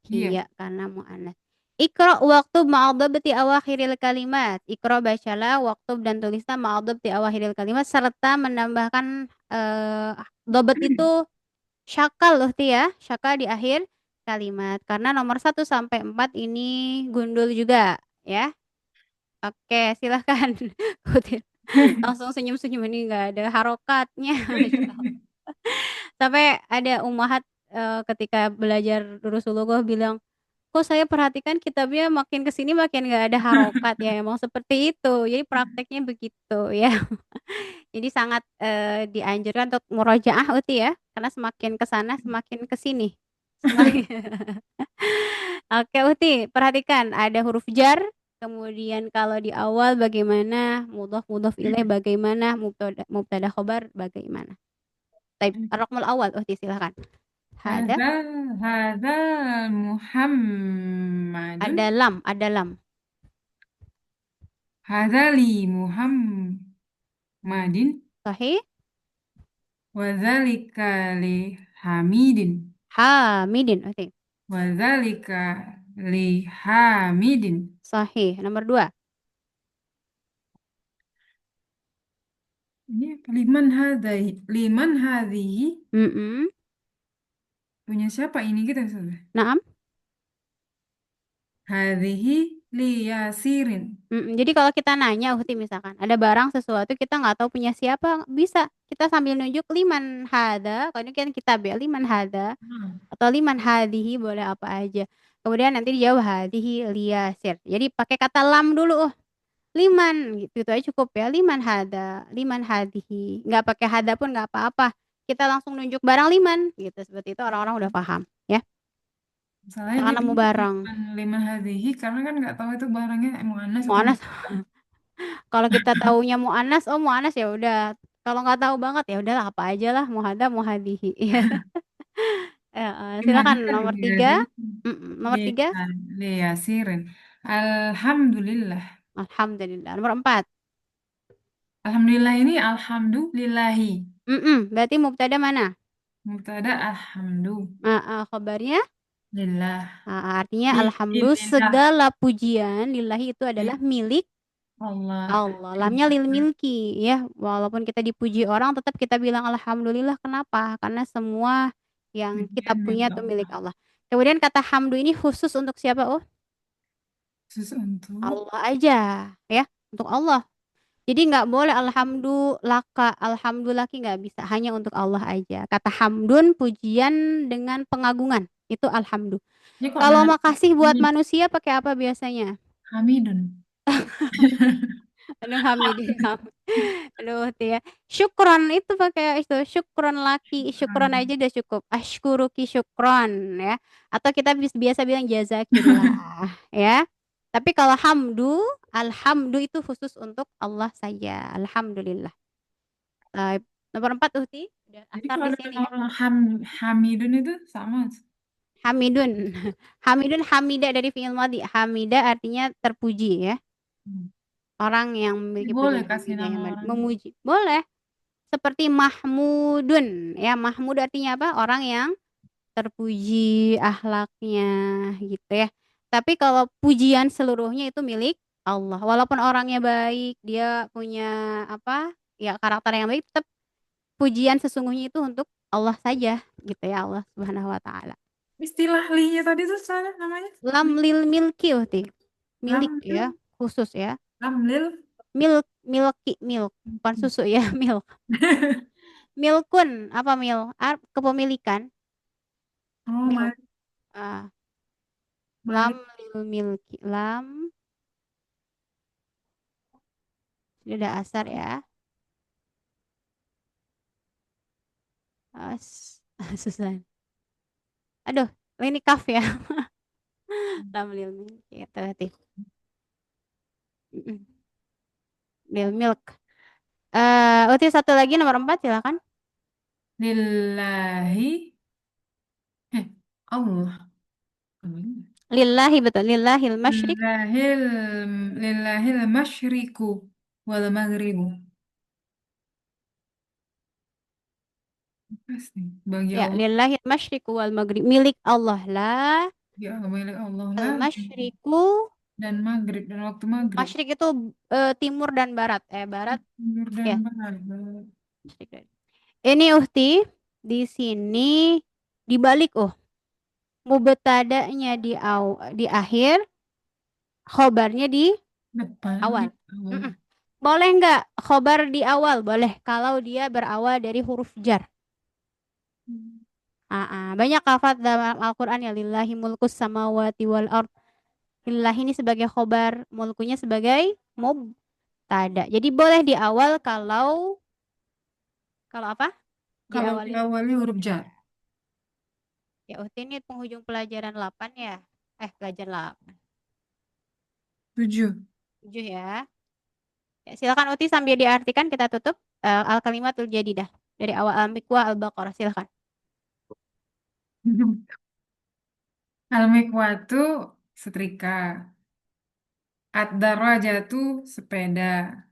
Speaker 2: Iya.
Speaker 1: hiya karena muannas. Iqra waktu ma'adhabti awakhiril kalimat. Iqra bacalah waktu dan tulislah ma'adhabti awakhiril kalimat serta menambahkan dobat itu syakal loh Tia, syakal di akhir kalimat. Karena nomor 1 sampai 4 ini gundul juga ya. Oke, silahkan. Kutin. Langsung senyum-senyum ini nggak ada harokatnya. Masya Allah. Sampai ada umahat ketika belajar Rasulullah bilang, kok saya perhatikan kitabnya makin kesini makin nggak ada harokat ya. Emang seperti itu. Jadi prakteknya begitu ya. Jadi sangat dianjurkan untuk murojaah Uti ya, karena semakin ke sana semakin ke sini. Semakin. Oke Uti, perhatikan ada huruf jar, kemudian kalau di awal bagaimana, mudhof mudhof ilaih bagaimana, mubtada mubtada khobar bagaimana. Baik, ar-raqmul awal Uti silakan. Ada
Speaker 2: Hada hada Muhammadun.
Speaker 1: ada lam.
Speaker 2: Hada li Muhammadin.
Speaker 1: Sahih?
Speaker 2: Wadzalika li Hamidin.
Speaker 1: Hamidin Uti.
Speaker 2: Wadzalika li Hamidin.
Speaker 1: Sahih. Nomor 2.
Speaker 2: Ini apa? Liman hadhihi
Speaker 1: Mm-mm.
Speaker 2: punya siapa ini kita sudah?
Speaker 1: Naam.
Speaker 2: Hadhihi li Yasirin.
Speaker 1: Jadi kalau kita nanya, Uhti misalkan ada barang sesuatu kita nggak tahu punya siapa, bisa kita sambil nunjuk liman hada, kalau ini kan kita ya liman hada
Speaker 2: Hmm.
Speaker 1: atau liman hadihi boleh apa aja. Kemudian nanti dijawab hadihi liyasir. Jadi pakai kata lam dulu, liman gitu, itu aja cukup ya liman hada, liman hadihi. Nggak pakai hada pun nggak apa-apa. Kita langsung nunjuk barang liman gitu. Seperti itu orang-orang udah paham ya.
Speaker 2: Masalahnya dia
Speaker 1: Misalkan nemu
Speaker 2: bilang
Speaker 1: barang,
Speaker 2: liman hadhihi karena kan nggak tahu itu barangnya muannas atau
Speaker 1: muanas.
Speaker 2: bukan.
Speaker 1: Kalau kita taunya mu'anas, oh mu'anas ya udah. Kalau nggak tahu banget ya udahlah apa aja lah muhada muhadihi. Iya.
Speaker 2: Liman
Speaker 1: Silakan nomor tiga.
Speaker 2: hadhihi
Speaker 1: Nomor tiga.
Speaker 2: li Yasirin. Alhamdulillah.
Speaker 1: Alhamdulillah. Nomor 4.
Speaker 2: Alhamdulillah ini alhamdulillahi.
Speaker 1: Berarti mubtada mana?
Speaker 2: Mubtada alhamdulillah.
Speaker 1: Khabarnya. Artinya alhamdulillah
Speaker 2: Lillah
Speaker 1: segala pujian lillahi itu adalah milik
Speaker 2: Allah.
Speaker 1: Allah. Lamnya lil milki ya. Walaupun kita dipuji orang tetap kita bilang alhamdulillah. Kenapa? Karena semua yang kita
Speaker 2: Pujian
Speaker 1: punya
Speaker 2: milik
Speaker 1: itu
Speaker 2: Allah.
Speaker 1: milik Allah. Kemudian kata hamdu ini khusus untuk siapa? Oh,
Speaker 2: Khusus untuk.
Speaker 1: Allah aja ya, untuk Allah. Jadi nggak boleh alhamdulillah nggak bisa, hanya untuk Allah aja. Kata hamdun pujian dengan pengagungan itu alhamdulillah.
Speaker 2: Ini kok
Speaker 1: Kalau
Speaker 2: nah,
Speaker 1: makasih buat
Speaker 2: ini
Speaker 1: manusia pakai apa biasanya?
Speaker 2: Hamidun.
Speaker 1: Aduh Hamid, aduh ya. Syukron itu pakai itu syukron laki, syukron
Speaker 2: Syukran.
Speaker 1: aja udah cukup. Ashkuruki syukron ya. Atau kita biasa bilang jazakillah ya. Tapi kalau alhamdu itu khusus untuk Allah saja. Alhamdulillah. Baik. Nomor 4 Uhti, udah
Speaker 2: Jadi
Speaker 1: asar
Speaker 2: kalau
Speaker 1: di
Speaker 2: ada
Speaker 1: sini ya.
Speaker 2: orang Hamidun itu sama.
Speaker 1: Hamidun. Hamidun hamida dari fi'il madhi. Hamida artinya terpuji ya.
Speaker 2: Hmm.
Speaker 1: Orang yang
Speaker 2: Ini
Speaker 1: memiliki
Speaker 2: boleh
Speaker 1: pujian
Speaker 2: kasih
Speaker 1: hamidah
Speaker 2: nama
Speaker 1: yang
Speaker 2: orang.
Speaker 1: memuji. Boleh. Seperti Mahmudun. Ya, Mahmud artinya apa? Orang yang terpuji akhlaknya gitu ya. Tapi kalau pujian seluruhnya itu milik Allah. Walaupun orangnya baik, dia punya apa? Ya, karakter yang baik, tetap pujian sesungguhnya itu untuk Allah saja gitu ya, Allah Subhanahu wa taala.
Speaker 2: Istilah linya tadi tuh salah namanya.
Speaker 1: Lam
Speaker 2: Li.
Speaker 1: lil milki uhti. Milik ya,
Speaker 2: Lamlil.
Speaker 1: khusus ya.
Speaker 2: Lamlil.
Speaker 1: Milk, bukan susu ya, milk. Milkun, apa mil? Kepemilikan,
Speaker 2: Oh,
Speaker 1: milk. Ah, lam
Speaker 2: Malik.
Speaker 1: lil milki, lam, ini udah asar ya. As, susah. Aduh, ini kaf ya. Lam lil milki, itu hati. Mm-mm. Lil milk. Uti satu lagi nomor 4 silakan.
Speaker 2: Lillahi. Allah.
Speaker 1: Lillahi betul, lillahil masyrik.
Speaker 2: Lillahil lillahil masyriku wal maghribu. Pasti bagi
Speaker 1: Ya,
Speaker 2: Allah.
Speaker 1: lillahil masyriku wal maghrib. Milik Allah lah.
Speaker 2: Ya milik Allah
Speaker 1: Al
Speaker 2: lah
Speaker 1: masyriku.
Speaker 2: dan maghrib dan waktu maghrib.
Speaker 1: Masyrik itu timur dan barat. Barat
Speaker 2: Timur dan
Speaker 1: ya.
Speaker 2: barat.
Speaker 1: Masyrik ini Uhti di sini dibalik mubtada'nya di akhir, khobarnya di
Speaker 2: Depan di
Speaker 1: awal.
Speaker 2: awal.
Speaker 1: Mm-mm. Boleh nggak khobar di awal? Boleh kalau dia berawal dari huruf jar. Banyak lafaz dalam Al-Quran ya lillahi mulkus samawati wal ard. Lillahi ini sebagai khobar, mulkunya sebagai mubtada. Jadi boleh di awal kalau apa?
Speaker 2: Kalau
Speaker 1: Diawali
Speaker 2: diawali huruf jar.
Speaker 1: ya Uhti ini penghujung pelajaran 8 ya. Pelajaran 8.
Speaker 2: 7.
Speaker 1: 7 ya. Ya, silakan Uti sambil diartikan kita tutup al-kalimatul jadidah dari awal al-miqwah al-baqarah silakan.
Speaker 2: Al-miqwatu setrika. Ad-darajatu sepeda.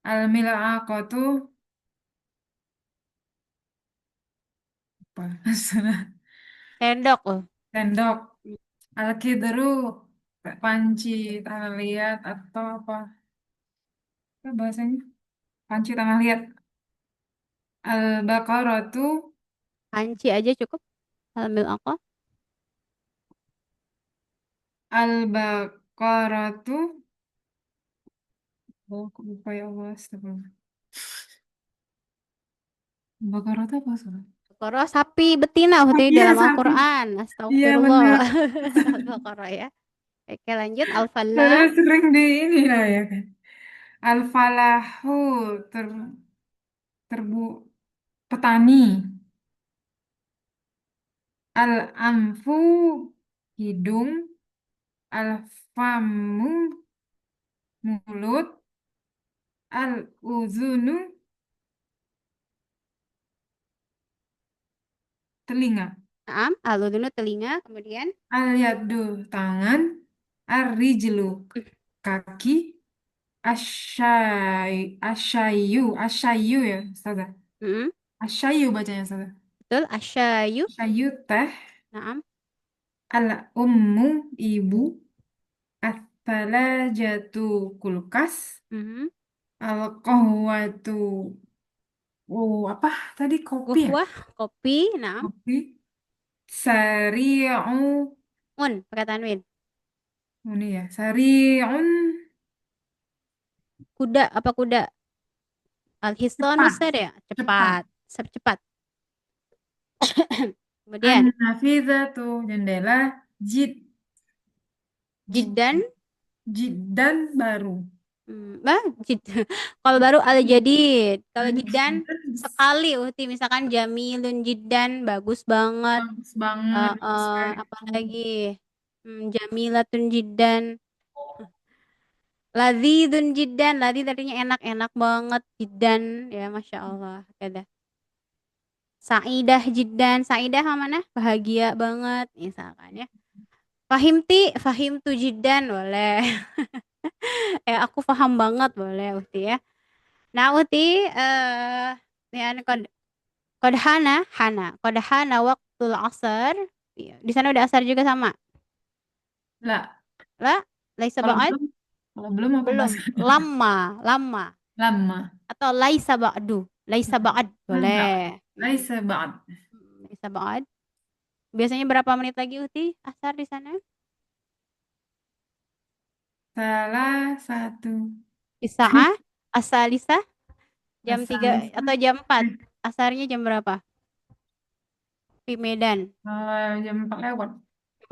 Speaker 2: Al-mil'aqatu apa?
Speaker 1: Sendok
Speaker 2: Sendok. Al-kidru panci tangan liat atau apa? Apa bahasanya? Panci tangan liat. Al-baqaratu
Speaker 1: Panci aja cukup. Alhamil apa?
Speaker 2: al-baqaratu oh, aku lupa ya Allah, astagfirullah. Al-baqaratu apa salah?
Speaker 1: Baqarah sapi betina
Speaker 2: Oh,
Speaker 1: Uti
Speaker 2: iya
Speaker 1: dalam
Speaker 2: sapi.
Speaker 1: Al-Qur'an.
Speaker 2: Iya
Speaker 1: Astagfirullah.
Speaker 2: benar.
Speaker 1: Al-Baqarah ya. Oke lanjut al-falah.
Speaker 2: Udah sering di ini lah ya kan. Al-falahu ter, terbu petani. Al-anfu hidung. Al-famu mulut. Al-uzunu telinga.
Speaker 1: Naam, al-udhunu telinga, kemudian
Speaker 2: Al-yadu tangan. Ar-rijlu kaki. Asyayu ya, Ustazah.
Speaker 1: mm,
Speaker 2: Asyayu bacanya, Ustazah.
Speaker 1: betul asyayu.
Speaker 2: Asyayu teh.
Speaker 1: Naam.
Speaker 2: Al-ummu ibu. At-talajatu kulkas.
Speaker 1: Mhm.
Speaker 2: Al-qahwatu apa tadi kopi ya?
Speaker 1: Guhwah, kopi, naam.
Speaker 2: Kopi. Sari'u
Speaker 1: Un, pakai tanwin.
Speaker 2: Ini ya. Sari'un.
Speaker 1: Kuda apa kuda? Al-hisanu
Speaker 2: Cepat.
Speaker 1: sari',
Speaker 2: Cepat.
Speaker 1: cepat, cepat. Kemudian
Speaker 2: An-nafizatu. Jendela. Jid. Jid.
Speaker 1: jiddan,
Speaker 2: Jiddan baru.
Speaker 1: jid. Kalau baru al-jadid. Kalau jiddan
Speaker 2: Jiddan
Speaker 1: sekali, Uhti. Misalkan jamilun jiddan, bagus banget.
Speaker 2: bagus banget. Sekali.
Speaker 1: Apalagi jamilatun jiddan. Ladzidun jiddan, ladzi tadinya enak-enak banget jiddan ya Masya Allah. Ada Saidah jiddan, Saidah yang mana? Bahagia banget misalkan ya. Fahimti, fahimtu jiddan boleh. Aku paham banget boleh Uti ya. Nah Uti ya kodhana waktul asar. Iya, di sana udah asar juga sama.
Speaker 2: Lah,
Speaker 1: Lah, laisa
Speaker 2: kalau
Speaker 1: ba'd
Speaker 2: belum, kalau belum apa
Speaker 1: belum.
Speaker 2: bahasa
Speaker 1: Lama.
Speaker 2: lama?
Speaker 1: Atau laisa ba'd
Speaker 2: Enggak.
Speaker 1: boleh.
Speaker 2: Laisa ba'd.
Speaker 1: Laisa ba'd. Biasanya berapa menit lagi Uti asar di sana?
Speaker 2: Salah satu.
Speaker 1: Di saah asalisa jam 3
Speaker 2: Asalisa.
Speaker 1: atau jam 4.
Speaker 2: Eh,
Speaker 1: Asarnya jam berapa? Di Medan.
Speaker 2: jam 4 lewat.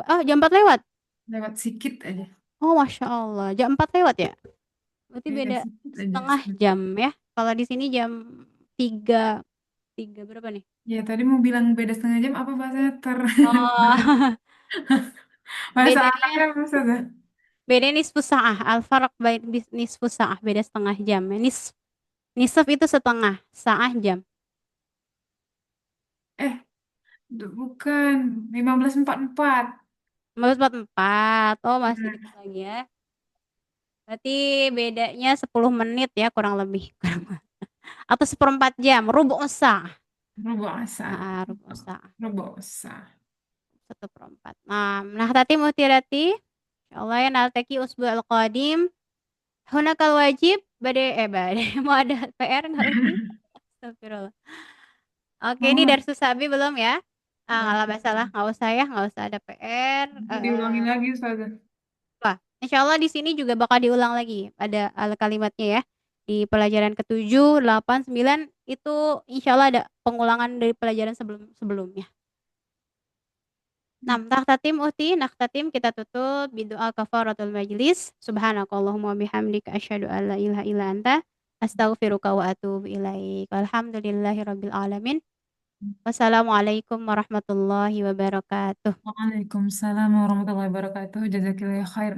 Speaker 1: Oh, jam 4 lewat.
Speaker 2: Lewat sedikit aja.
Speaker 1: Oh, Masya Allah. Jam 4 lewat ya? Berarti
Speaker 2: Iya,
Speaker 1: beda
Speaker 2: sedikit aja.
Speaker 1: setengah jam ya. Kalau di sini jam 3 3 berapa nih?
Speaker 2: Ya, tadi mau bilang beda setengah jam, apa bahasanya
Speaker 1: Oh,
Speaker 2: bahasa
Speaker 1: bedanya
Speaker 2: Arabnya apa Ustazah?
Speaker 1: beda nisfu sa'ah. Al-farq bain nisfu sa'ah beda setengah jam. Nisf itu setengah, sa'ah jam.
Speaker 2: Eh, bukan. 15.44.
Speaker 1: 15.44. Oh, masih dikit
Speaker 2: Nah,
Speaker 1: lagi ya. Berarti bedanya 10 menit ya kurang lebih. Atau seperempat jam. Rubu sa'ah.
Speaker 2: rubuh asa.
Speaker 1: Rubu sa'ah.
Speaker 2: Rubuh asa.
Speaker 1: 1/4. Nah tati mutirati. Insyaallah ya naltaki usbu al-qadim. Hunakal wajib. Bade. Mau ada PR nggak Uti? Astagfirullah. Oke, ini
Speaker 2: Oh,
Speaker 1: dari Susabi belum ya? Nggak masalah,
Speaker 2: belum.
Speaker 1: nggak usah ya, nggak usah ada PR.
Speaker 2: Nanti diulangi lagi Ustazah.
Speaker 1: Wah, insya Allah di sini juga bakal diulang lagi. Ada kalimatnya ya. Di pelajaran ke-7, 8, 9 itu insya Allah ada pengulangan dari pelajaran sebelumnya. Nah, takhtatim Uhti, nakhtatim kita tutup bidoa kafaratul majlis. Subhanakallahumma bihamdika asyhadu an la ilaha illa anta astaghfiruka wa atubu ilaik. Alhamdulillahirabbil alamin. Wassalamualaikum warahmatullahi wabarakatuh.
Speaker 2: Waalaikumsalam warahmatullahi wabarakatuh. Jazakillah khair.